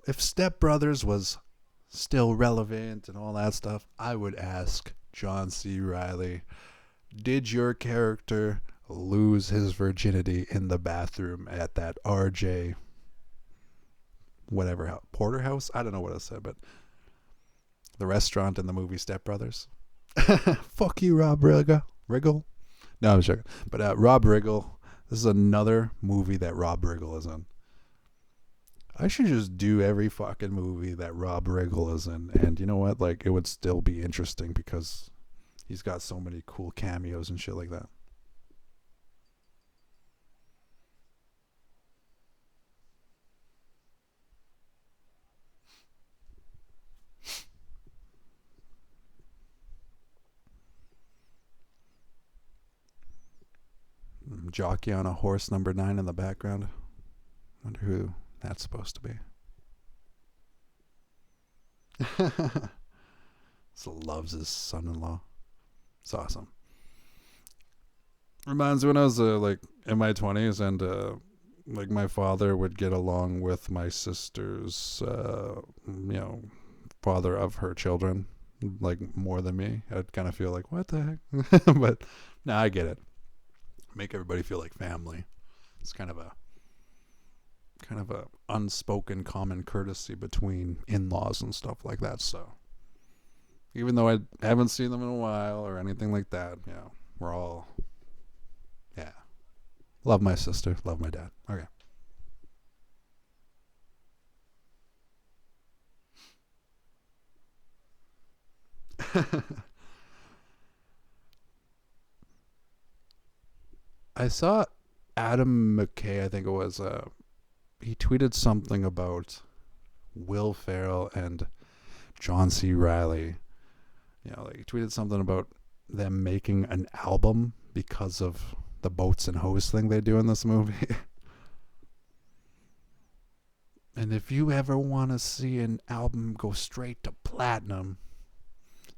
If Step Brothers was still relevant and all that stuff, I would ask John C. Reilly, did your character lose his virginity in the bathroom at that RJ whatever porterhouse? I don't know what it said, but the restaurant in the movie Step Brothers. Fuck you, Rob Riggle. No, I'm joking. But Rob Riggle. This is another movie that Rob Riggle is in. I should just do every fucking movie that Rob Riggle is in, and you know what? Like, it would still be interesting because he's got so many cool cameos and shit like that. Jockey on a horse, number 9 in the background. Wonder who that's supposed to be. So loves his son-in-law. It's awesome. Reminds me when I was like in my 20s, and like my father would get along with my sister's father of her children, like more than me. I'd kind of feel like, what the heck? But nah, I get it. Make everybody feel like family. It's kind of a unspoken common courtesy between in-laws and stuff like that. So even though I haven't seen them in a while or anything like that, we're all, love my sister, love my dad. Okay. I saw Adam Mckay, I think it was, he tweeted something about Will Ferrell and John C. Reilly. Like he tweeted something about them making an album because of the boats and hose thing they do in this movie. And if you ever want to see an album go straight to platinum,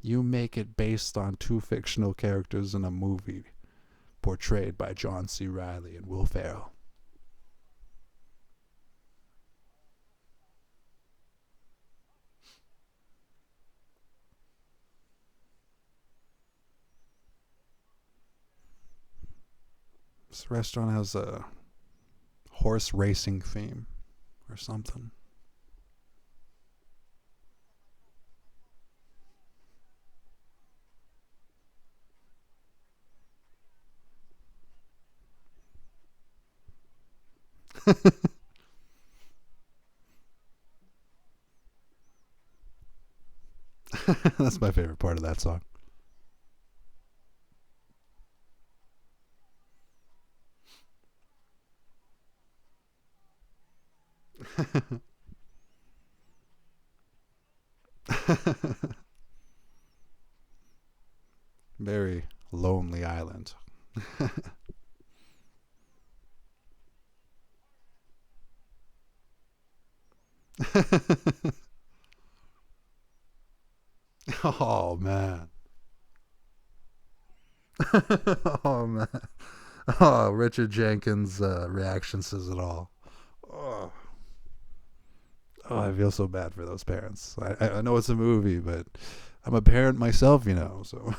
you make it based on two fictional characters in a movie portrayed by John C. Reilly and Will Ferrell. This restaurant has a horse racing theme or something. That's my favorite part of that song. Very lonely island. Oh man. Oh man. Oh, Richard Jenkins' reaction says it all. Oh. Oh, I feel so bad for those parents. I know it's a movie, but I'm a parent myself, so.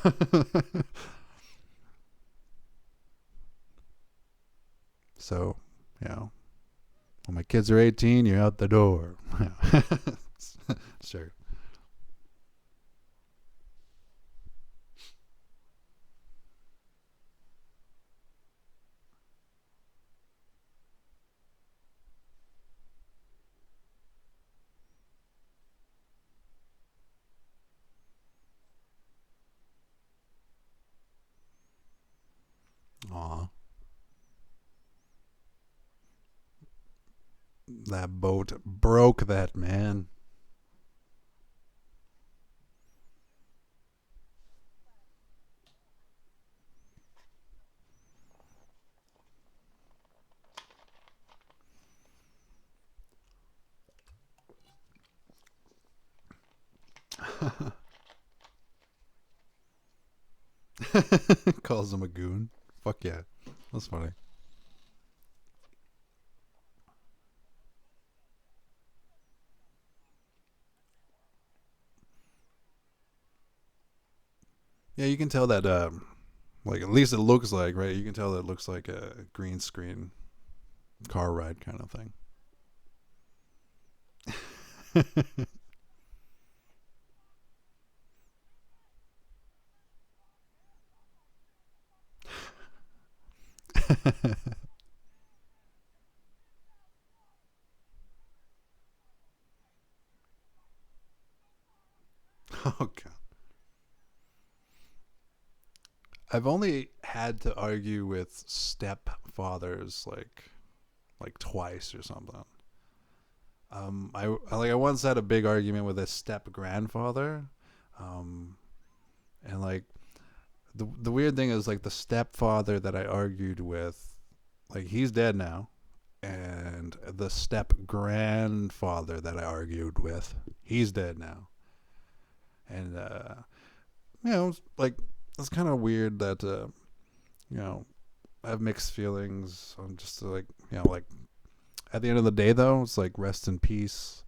So, when my kids are 18, you're out the door. Sure. Aw. That boat broke that man. Calls him a goon. Fuck yeah. That's funny. Yeah, you can tell that, like, at least it looks like, right? You can tell that it looks like a green screen car ride kind of thing. Oh, God. I've only had to argue with stepfathers like twice or something. I once had a big argument with a step grandfather, um, and like the weird thing is like the stepfather that I argued with, like he's dead now, and the step grandfather that I argued with, he's dead now, and like it's kind of weird that you know I have mixed feelings on just like like at the end of the day though, it's like rest in peace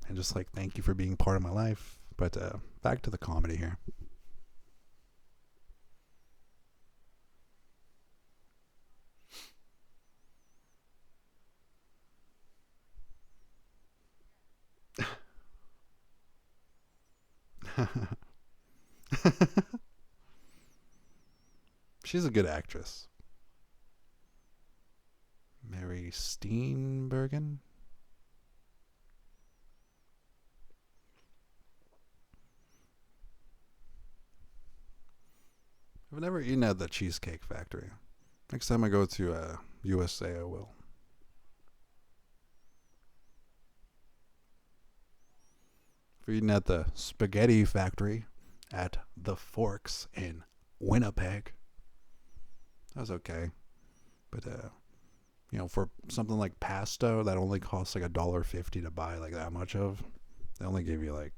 and just like thank you for being part of my life. But back to the comedy here. She's a good actress. Mary Steenburgen. I've never eaten at the Cheesecake Factory. Next time I go to USA, I will. I've eaten at the Spaghetti Factory at the Forks in Winnipeg. That was okay. But, for something like pasta that only costs like $1.50 to buy like that much of, they only give you like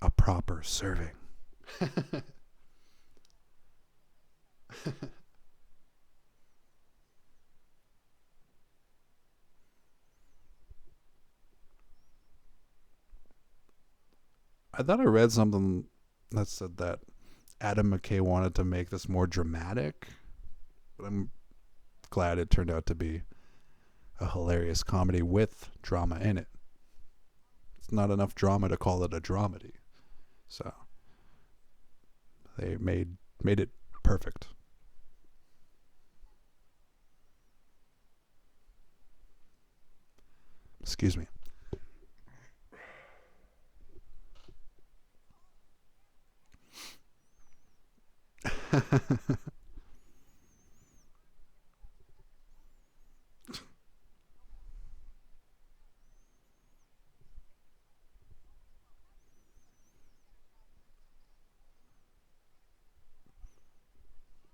a proper serving. I thought I read something that said that Adam Mckay wanted to make this more dramatic, but I'm glad it turned out to be a hilarious comedy with drama in it. It's not enough drama to call it a dramedy, so they made it perfect. Excuse me.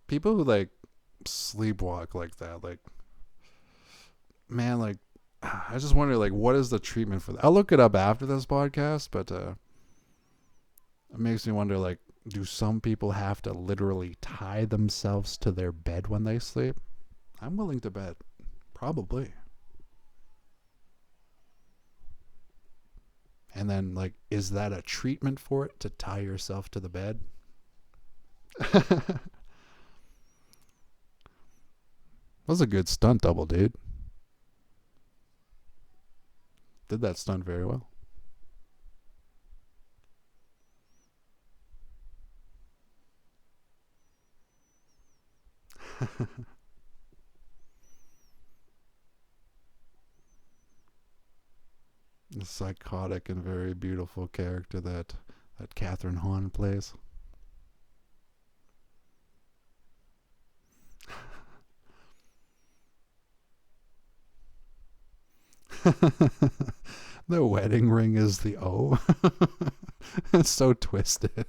People who like sleepwalk like that, like, man, like, I just wonder, like, what is the treatment for that? I'll look it up after this podcast, but it makes me wonder, like, do some people have to literally tie themselves to their bed when they sleep? I'm willing to bet probably. And then, like, is that a treatment for it to tie yourself to the bed? That was a good stunt double, dude. Did that stunt very well. The psychotic and very beautiful character that Kathryn Hahn plays. The wedding ring is the O. It's so twisted.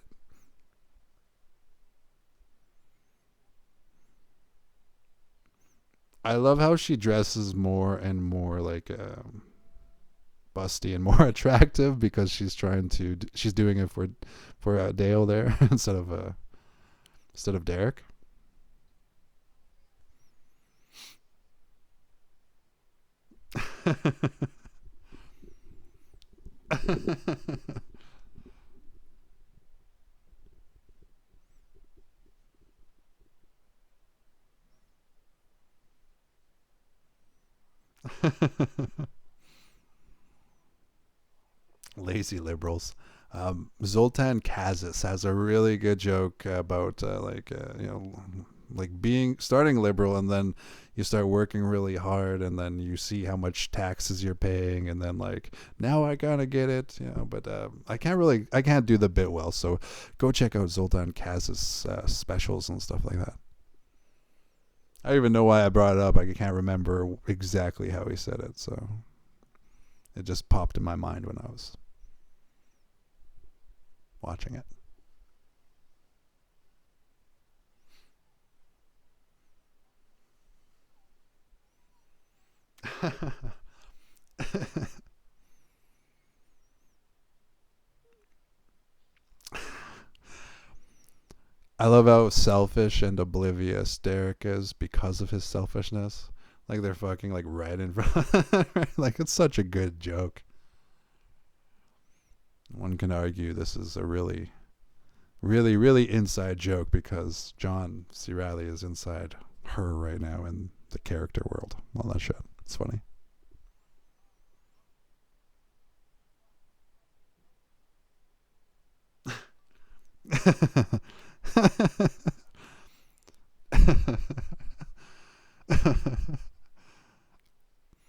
I love how she dresses more and more like busty and more attractive because she's doing it for Dale there instead of Derek. Lazy liberals. Zoltan Kazis has a really good joke about like starting liberal, and then you start working really hard, and then you see how much taxes you're paying, and then like, now I gotta get it, but I can't do the bit well, so go check out Zoltan Kazis specials and stuff like that. I don't even know why I brought it up. I can't remember exactly how he said it, so it just popped in my mind when I was watching it. I love how selfish and oblivious Derek is because of his selfishness. Like, they're fucking like right in front. Like, it's such a good joke. One can argue this is a really, really, really inside joke because John C. Reilly is inside her right now in the character world. All that shit. It's funny.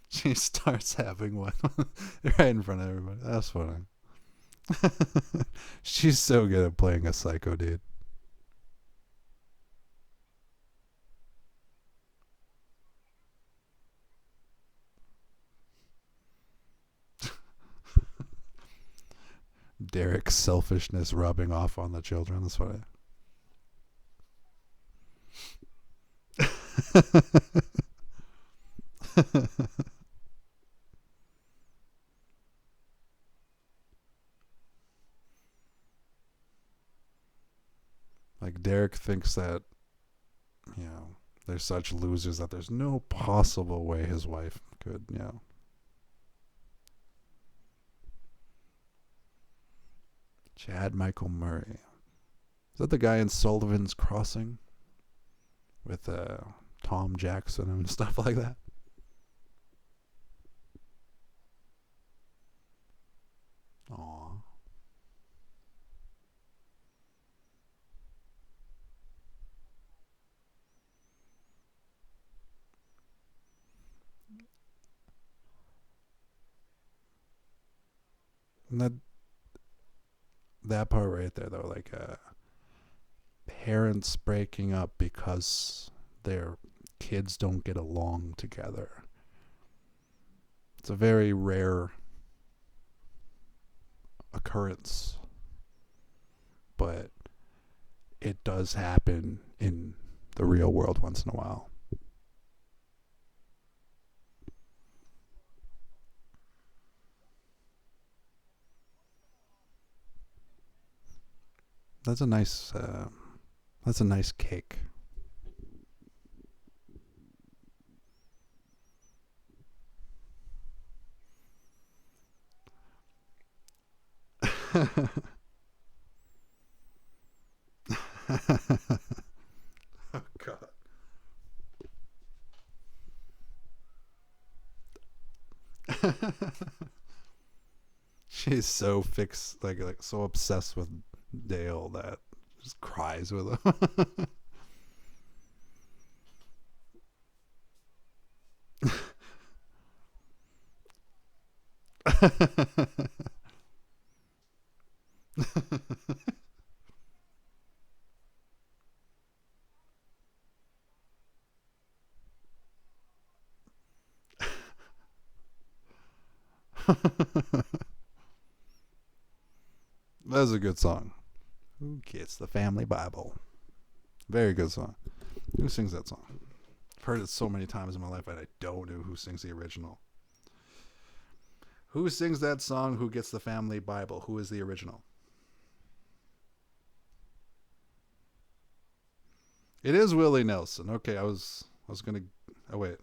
She starts having one right in front of everybody. That's funny. She's so good at playing a psycho dude. Derek's selfishness rubbing off on the children. That's funny. Like Derek thinks that, they're such losers that there's no possible way his wife could, Chad Michael Murray. Is that the guy in Sullivan's Crossing with Tom Jackson and stuff like that? Aw. And that part right there, though, like parents breaking up because their kids don't get along together. It's a very rare occurrence, but it does happen in the real world once in a while. That's a nice cake. Oh God. She's so fixed, like so obsessed with Dale that just cries with him. That's a good song. Who gets the family Bible? Very good song. Who sings that song? I've heard it so many times in my life, and I don't know who sings the original. Who sings that song? Who gets the family Bible? Who is the original? It is Willie Nelson. Okay, I was gonna. Oh wait.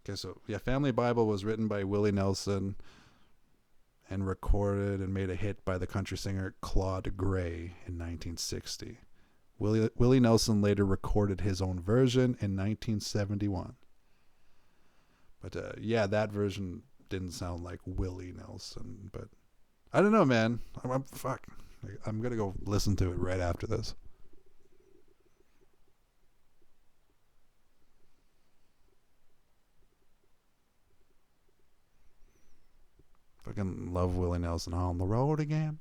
Okay, so yeah, Family Bible was written by Willie Nelson and recorded and made a hit by the country singer Claude Gray in 1960. Willie Nelson later recorded his own version in 1971. But yeah, that version didn't sound like Willie Nelson. But I don't know, man. Fuck. I'm going to go listen to it right after this. Fucking love Willie Nelson. On the road again.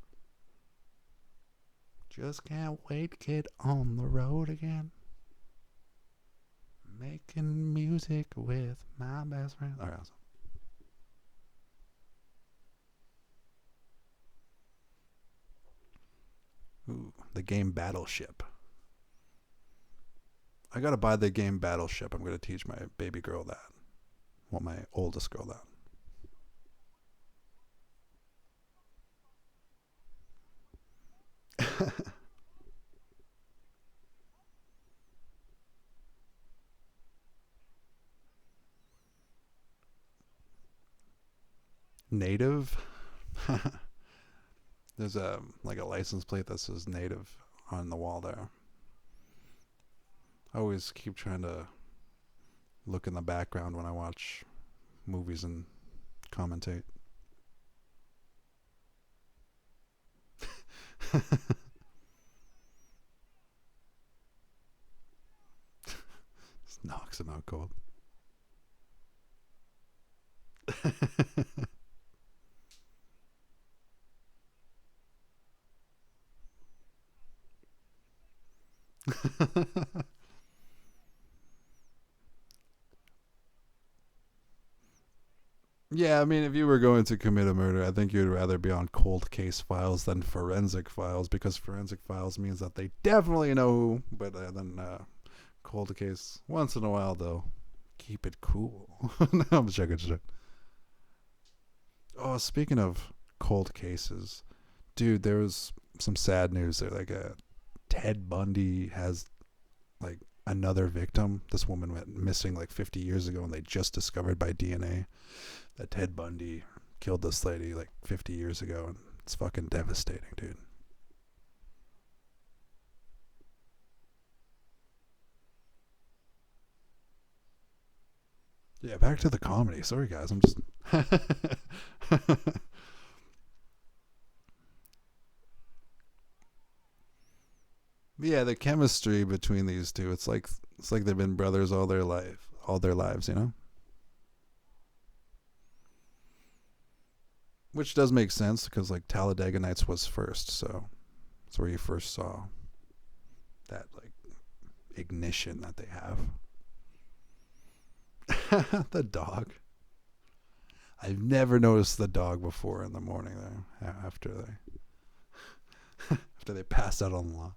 Just can't wait, kid, on the road again. Making music with my best friend. All right, awesome. Ooh, the game Battleship. I gotta buy the game Battleship. I'm gonna teach my baby girl that. Well, my oldest girl that. Native. There's a like a license plate that says native on the wall there. I always keep trying to look in the background when I watch movies and commentate. Just knocks him out cold. Yeah, I mean, if you were going to commit a murder, I think you'd rather be on cold case files than forensic files, because forensic files means that they definitely know who, but then cold case, once in a while, though, keep it cool. No, I'm joking. Oh, speaking of cold cases, dude, there was some sad news there. Like, Ted Bundy has, like, another victim. This woman went missing like 50 years ago, and they just discovered by DNA that Ted Bundy killed this lady like 50 years ago, and it's fucking devastating, dude. Yeah, back to the comedy. Sorry, guys. I'm just. Yeah, the chemistry between these two. It's like they've been brothers all their lives. Which does make sense because like Talladega Nights was first, so that's where you first saw that like ignition that they have. The dog. I've never noticed the dog before in the morning there after they passed out on the lawn.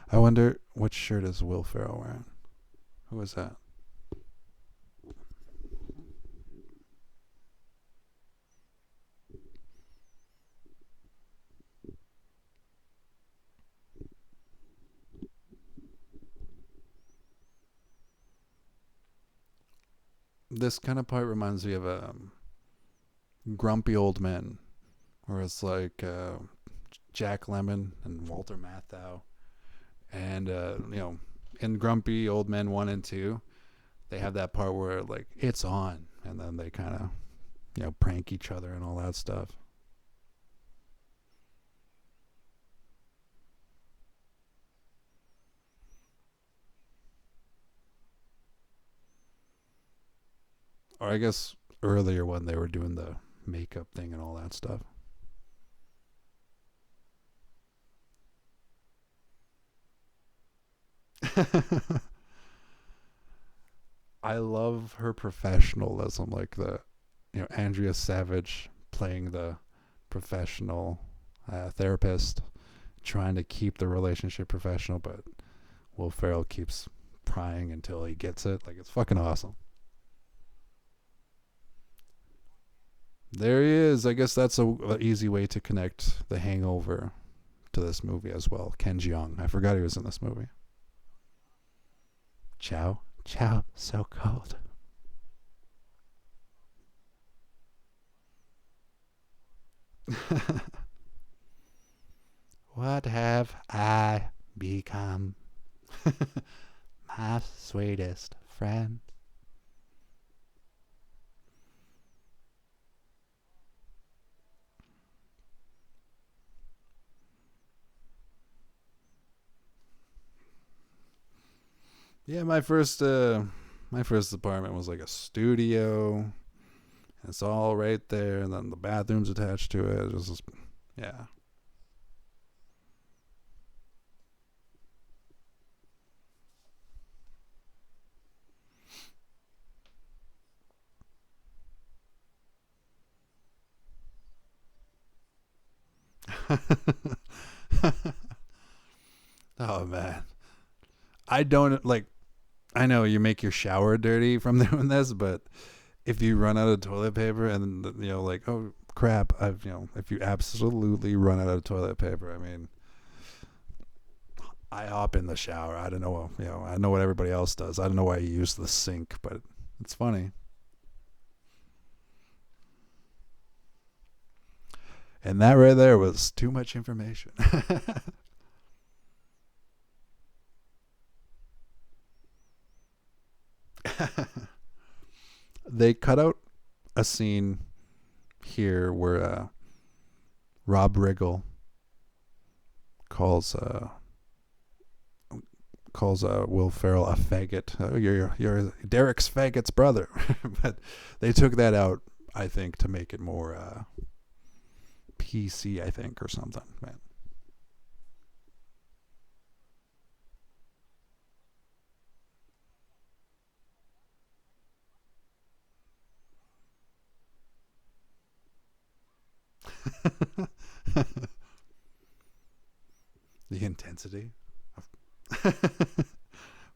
I wonder what shirt is Will Ferrell wearing? Who is that? This kind of part reminds me of a Grumpy Old Men, where it's like Jack Lemmon and Walter Matthau, and in Grumpy Old Men 1 and 2, they have that part where like it's on, and then they kind of prank each other and all that stuff. Or I guess earlier when they were doing the makeup thing and all that stuff. I love her professionalism, like the Andrea Savage playing the professional therapist, trying to keep the relationship professional, but Will Ferrell keeps prying until he gets it. Like, it's fucking awesome. There he is. I guess that's a easy way to connect The Hangover to this movie as well. Ken Jeong. I forgot he was in this movie. Ciao. Ciao. So cold. What have I become? My sweetest friend. Yeah, my first apartment was like a studio. It's all right there, and then the bathroom's attached to it. It was just, yeah. Oh man, I don't like. I know you make your shower dirty from doing this, but if you run out of toilet paper and like, oh crap, if you absolutely run out of toilet paper, I mean, I hop in the shower. I don't know, I know what everybody else does. I don't know why you use the sink, but it's funny. And that right there was too much information. They cut out a scene here where Rob Riggle calls Will Ferrell a faggot. You're Derek's faggot's brother. But they took that out, I think, to make it more PC, I think, or something. Man. The intensity of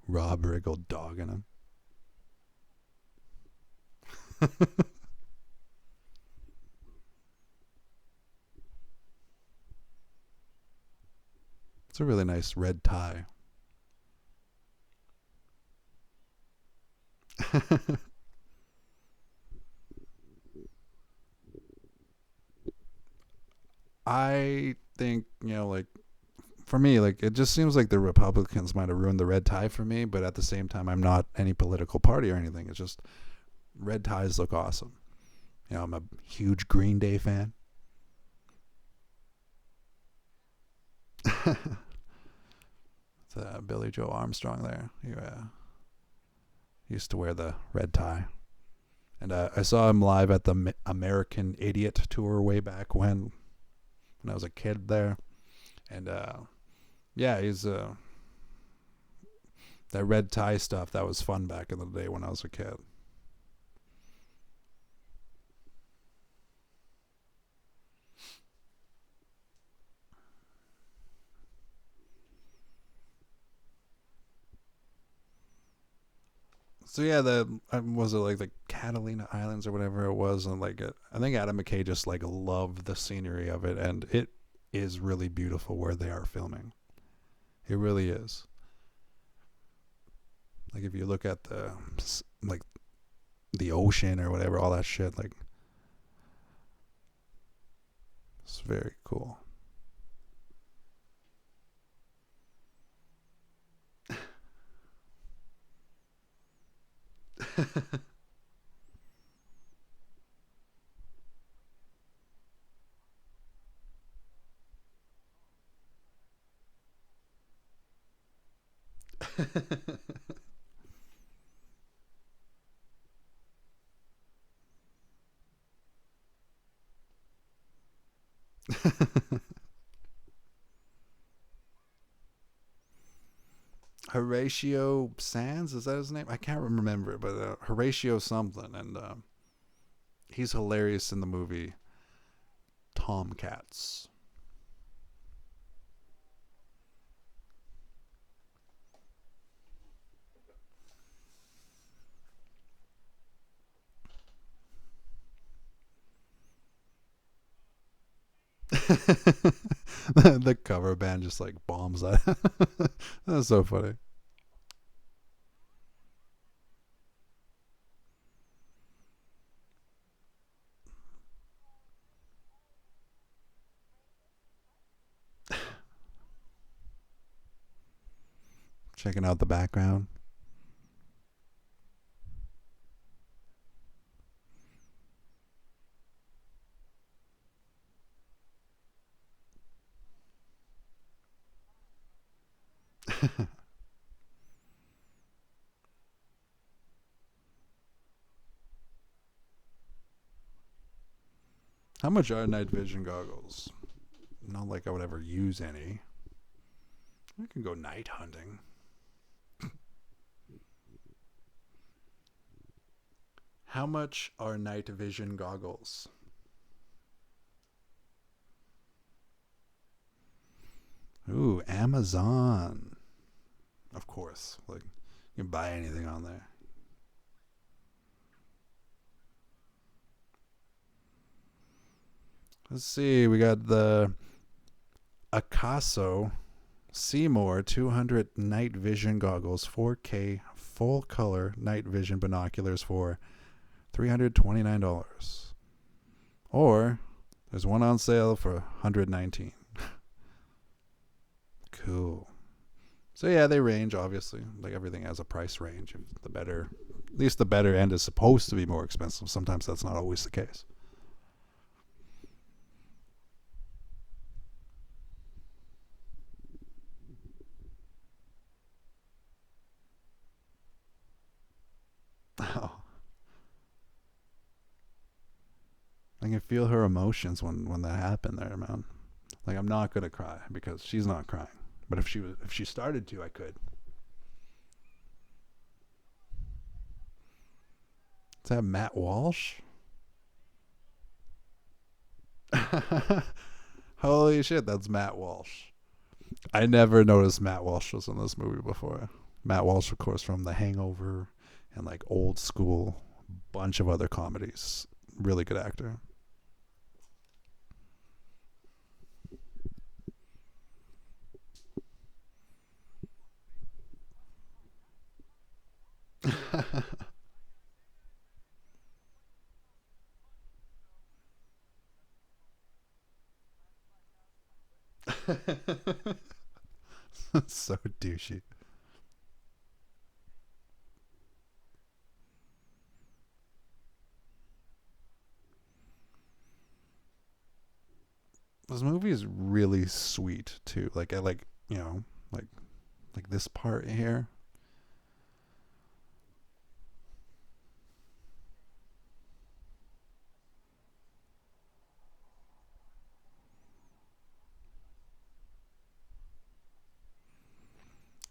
Rob Riggle dogging him. It's a really nice red tie. I think, like, for me, like, it just seems like the Republicans might have ruined the red tie for me, but at the same time, I'm not any political party or anything. It's just red ties look awesome. I'm a huge Green Day fan. It's Billy Joe Armstrong there. He used to wear the red tie. And I saw him live at the American Idiot tour way back when I was a kid there. And yeah, he's that red tie stuff, that was fun back in the day when I was a kid. So yeah, was it like the Catalina Islands or whatever it was, and like I think Adam Mckay just like loved the scenery of it, and it is really beautiful where they are filming. It really is. Like if you look at like the ocean or whatever, all that shit, like it's very cool. Horatio Sands, is that his name? I can't remember, but Horatio something, and he's hilarious in the movie Tomcats. The cover band just like bombs that. That's so funny. Checking out the background. How much are night vision goggles? Not like I would ever use any. I can go night hunting. How much are night vision goggles? Ooh, Amazon. Of course. Like, you can buy anything on there. Let's see. We got the Akaso Seymour 200 night vision goggles, 4K full color night vision binoculars for $329. Or there's one on sale for $119. Cool. So yeah, they range, obviously. Like everything has a price range. The better, at least the better end is supposed to be more expensive. Sometimes that's not always the case. Oh. I can feel her emotions when that happened there, man. Like I'm not gonna cry because she's not crying. But if she started to, I could. Is that Matt Walsh? Holy shit, that's Matt Walsh. I never noticed Matt Walsh was in this movie before. Matt Walsh, of course, from The Hangover and like Old School, bunch of other comedies. Really good actor. So douchey. This movie is really sweet too. Like I like, like this part here.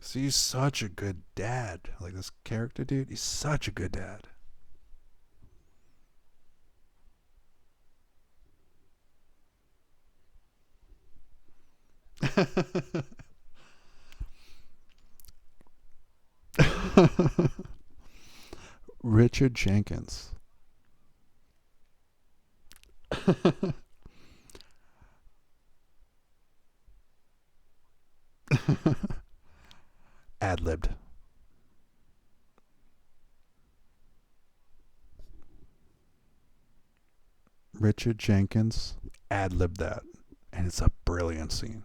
So he's such a good dad. Like this character, dude, he's such a good dad. Richard Jenkins. Ad libbed. Richard Jenkins ad libbed that. And it's a brilliant scene.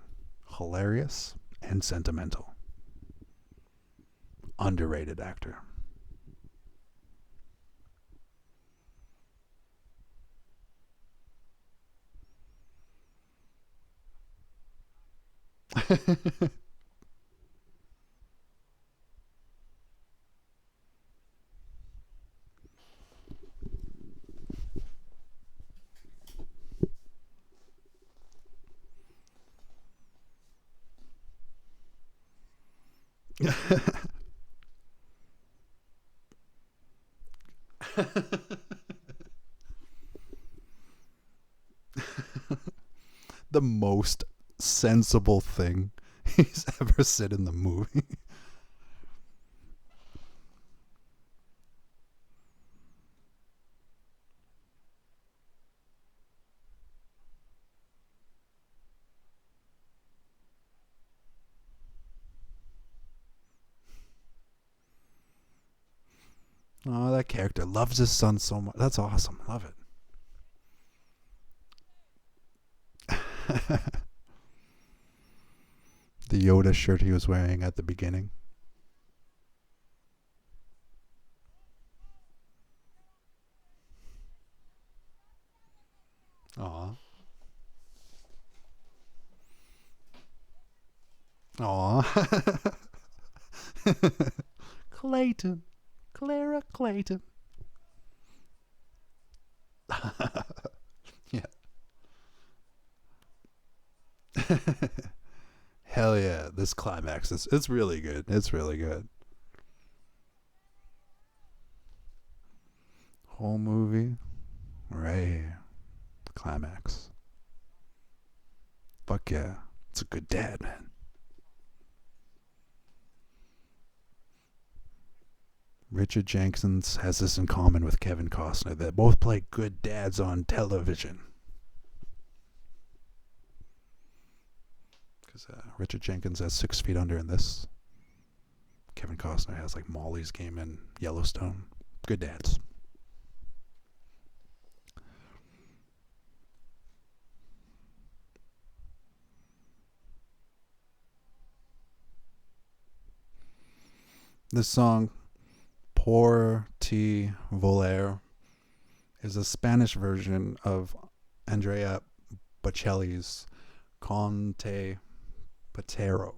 Hilarious and sentimental. Underrated actor. The most sensible thing he's ever said in the movie. Oh, that character loves his son so much. That's awesome. Love it. The Yoda shirt he was wearing at the beginning. Aw. Aw. Clayton. Clara Clayton. Yeah. Hell yeah. This climax is it's really good. It's really good. Whole movie. Right. Climax. Fuck yeah. It's a good dad, man. Richard Jenkins has this in common with Kevin Costner. They both play good dads on television. Because Richard Jenkins has 6 Feet Under in this. Kevin Costner has like Molly's Game in Yellowstone. Good dads. This song, Por Ti Voler, is a Spanish version of Andrea Bocelli's Con Te Patero.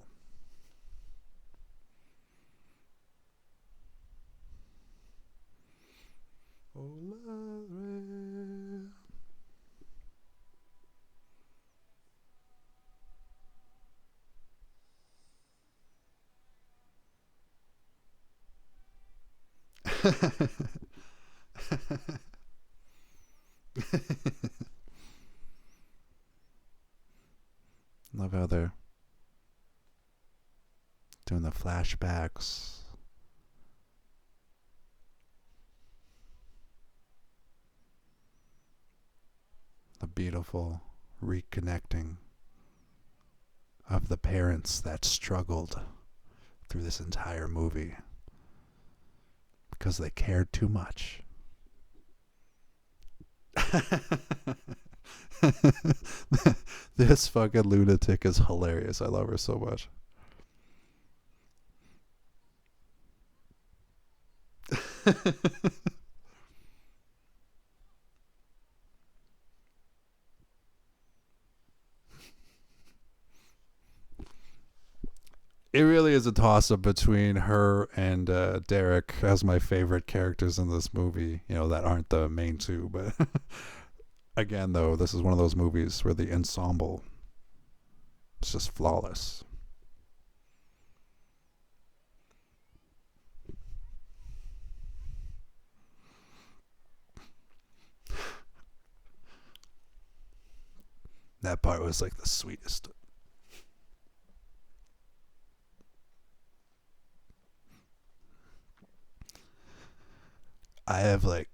Love how they're doing the flashbacks. The beautiful reconnecting of the parents that struggled through this entire movie because they cared too much. This fucking lunatic is hilarious. I love her so much. It really is a toss-up between her and Derek as my favorite characters in this movie. You know, that aren't the main two, but again, though, this is one of those movies where the ensemble is just flawless. That part was like the sweetest. I have like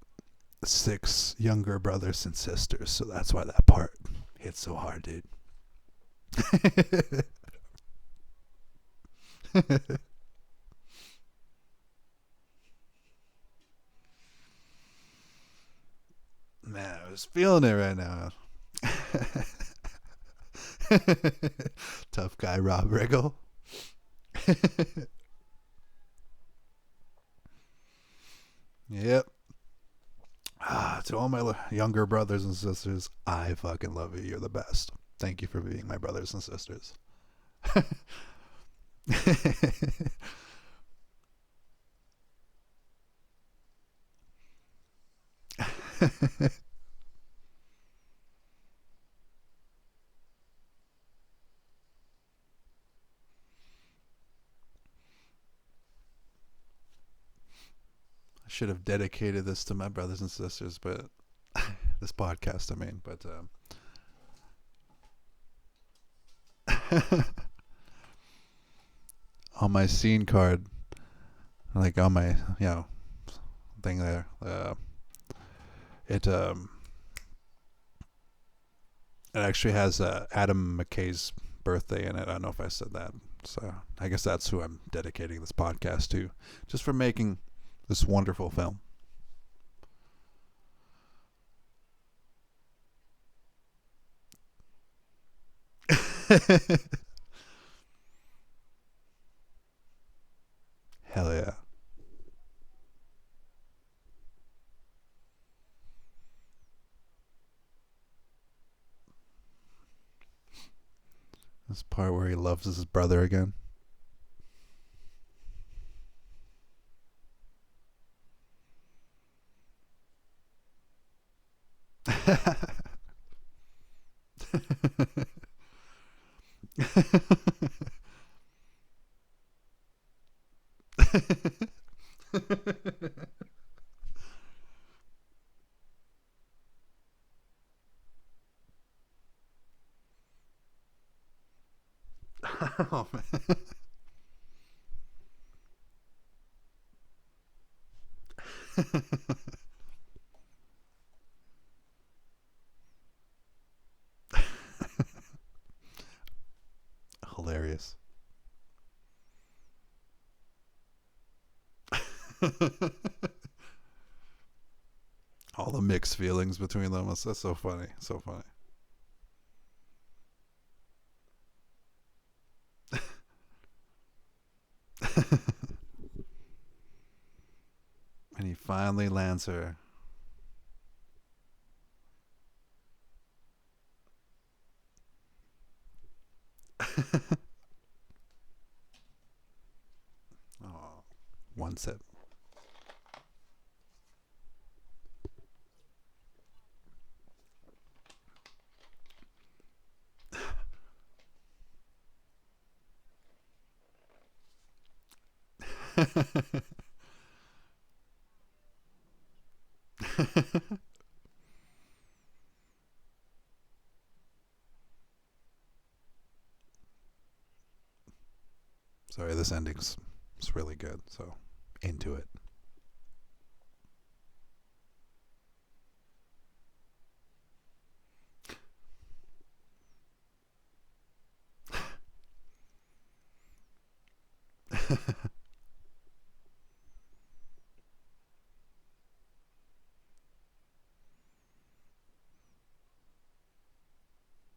6 younger brothers and sisters, so that's why that part hit so hard, dude. Man, I was feeling it right now. Tough guy Rob Riggle. Yep. To all my younger brothers and sisters, I fucking love you. You're the best. Thank you for being my brothers and sisters. I should have dedicated this to my brothers and sisters, but this podcast, I mean, but on my scene card, like on my, thing there, it actually has Adam Mckay's birthday in it. I don't know if I said that, so I guess that's who I'm dedicating this podcast to, just for making this wonderful film. Hell yeah. This part where he loves his brother again. Oh, man. All the mixed feelings between them. That's so funny. So funny. And he finally lands her. Oh, one sip. Sorry, this ending's it's really good. So into it.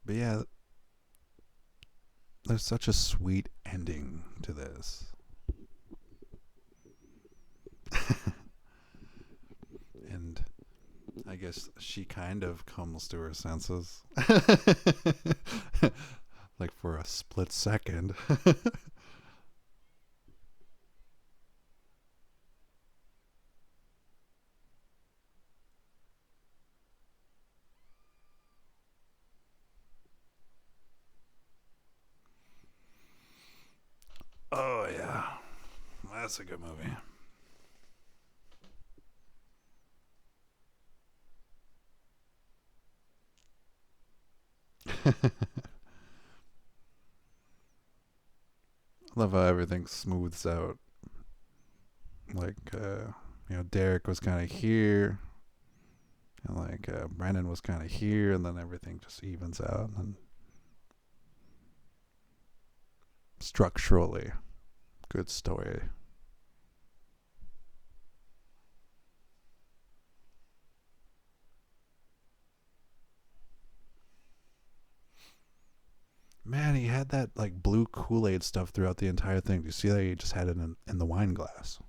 But yeah, there's such a sweet ending to this. And I guess she kind of comes to her senses. Like for a split second. Oh, yeah. That's a good movie. Love how everything smooths out. Like, Derek was kind of here, and like Brennan was kind of here, and then everything just evens out. And structurally, good story. Man, he had that like blue Kool-Aid stuff throughout the entire thing. Do you see that he just had it in the wine glass?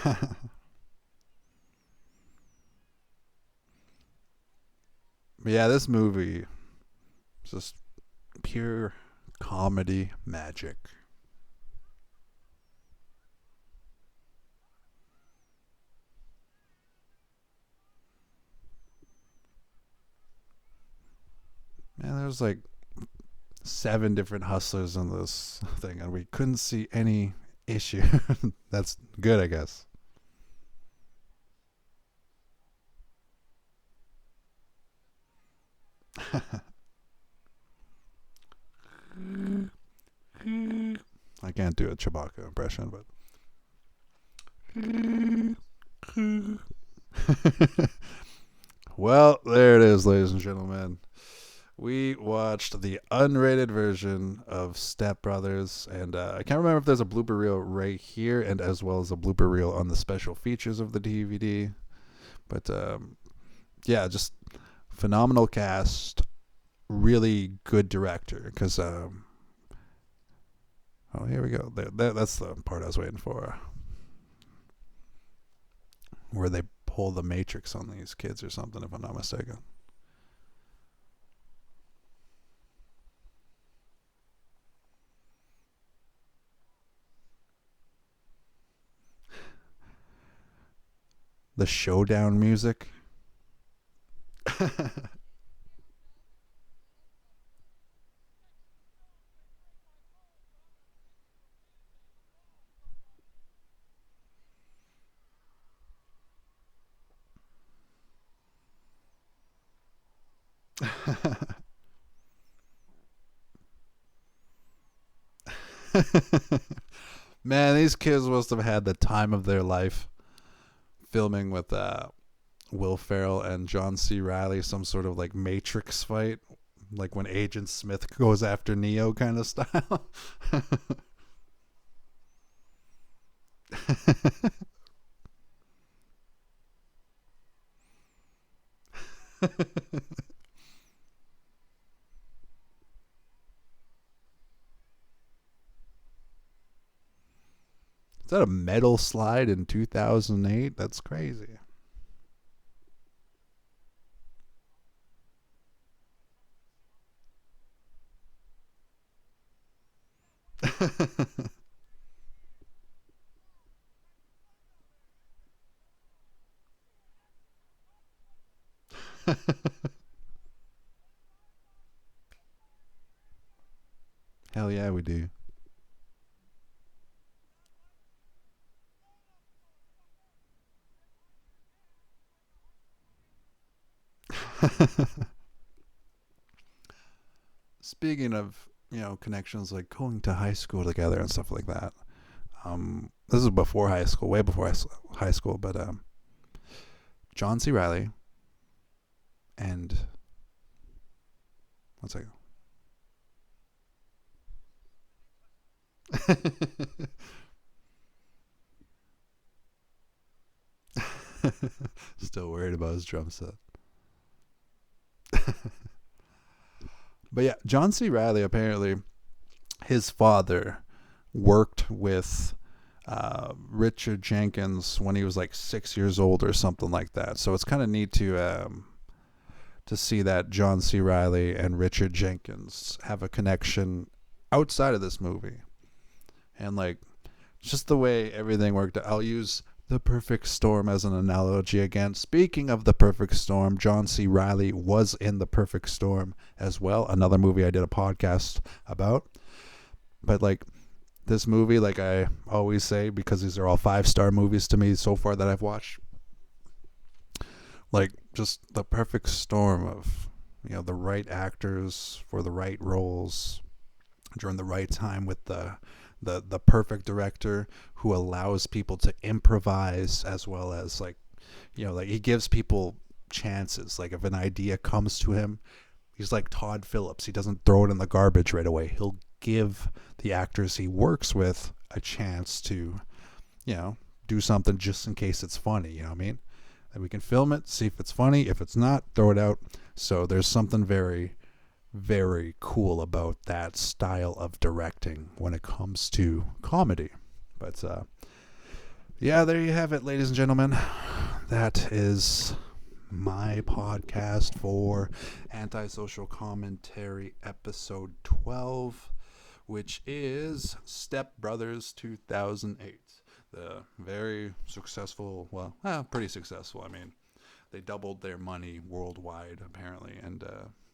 But yeah, this movie is just pure comedy magic. Man, there's like 7 different hustlers in this thing, and we couldn't see any issue. That's good, I guess. I can't do a Chewbacca impression, but well, there it is, ladies and gentlemen. We watched the unrated version of Step Brothers, and I can't remember if there's a blooper reel right here, and as well as a blooper reel on the special features of the DVD. But yeah, just phenomenal cast, really good director. Because oh, here we go. That's the part I was waiting for, where they pull the Matrix on these kids or something, if I'm not mistaken. The showdown music. Man, these kids must have had the time of their life filming with Will Ferrell and John C. Reilly, some sort of like Matrix fight, like when Agent Smith goes after Neo kind of style. Is that a metal slide in 2008? That's crazy. Hell yeah, we do. Speaking of, connections like going to high school together and stuff like that. This is before high school, way before high school, but John C. Reilly and one second. Still worried about his drum set. But yeah, John C. Reilly, apparently his father worked with Richard Jenkins when he was like 6 years old or something like that. So it's kind of neat to see that John C. Reilly and Richard Jenkins have a connection outside of this movie. And like just the way everything worked out. I'll use The Perfect Storm as an analogy again. Speaking of The Perfect Storm, John C. Reilly was in The Perfect Storm as well. Another movie I did a podcast about. But like this movie, like I always say, because these are all 5-star movies to me so far that I've watched, like just the perfect storm of the right actors for the right roles during the right time with the perfect director who allows people to improvise, as well as like he gives people chances. Like if an idea comes to him, he's like Todd Phillips. He doesn't throw it in the garbage right away. He'll give the actors he works with a chance to do something just in case it's funny. You know what I mean? And we can film it, see if it's funny. If it's not, throw it out. So there's something very, very cool about that style of directing when it comes to comedy. But yeah, there you have it, ladies and gentlemen. That is my podcast for Antisocial Commentary episode 12, which is Step Brothers 2008. The very successful, pretty successful. I mean, they doubled their money worldwide, apparently. And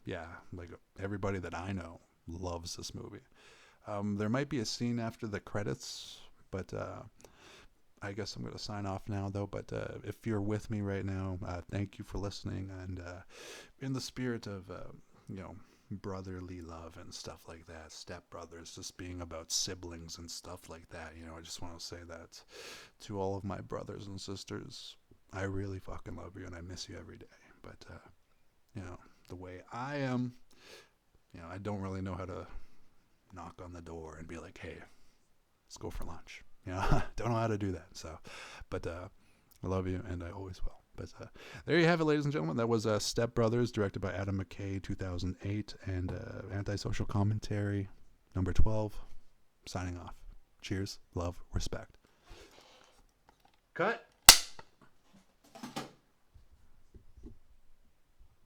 yeah, like everybody that I know loves this movie. There might be a scene after the credits, but I guess I'm going to sign off now, though. But if you're with me right now, thank you for listening. And in the spirit of, brotherly love and stuff like that, Step Brothers just being about siblings and stuff like that, I just want to say that to all of my brothers and sisters. I really fucking love you and I miss you every day. But, the way I am, I don't really know how to knock on the door and be like, hey, let's go for lunch. Don't know how to do that. So, but I love you and I always will. But there you have it, ladies and gentlemen. That was Step Brothers, directed by Adam Mckay, 2008, and Antisocial Commentary, number 12. Signing off. Cheers, love, respect. Cut.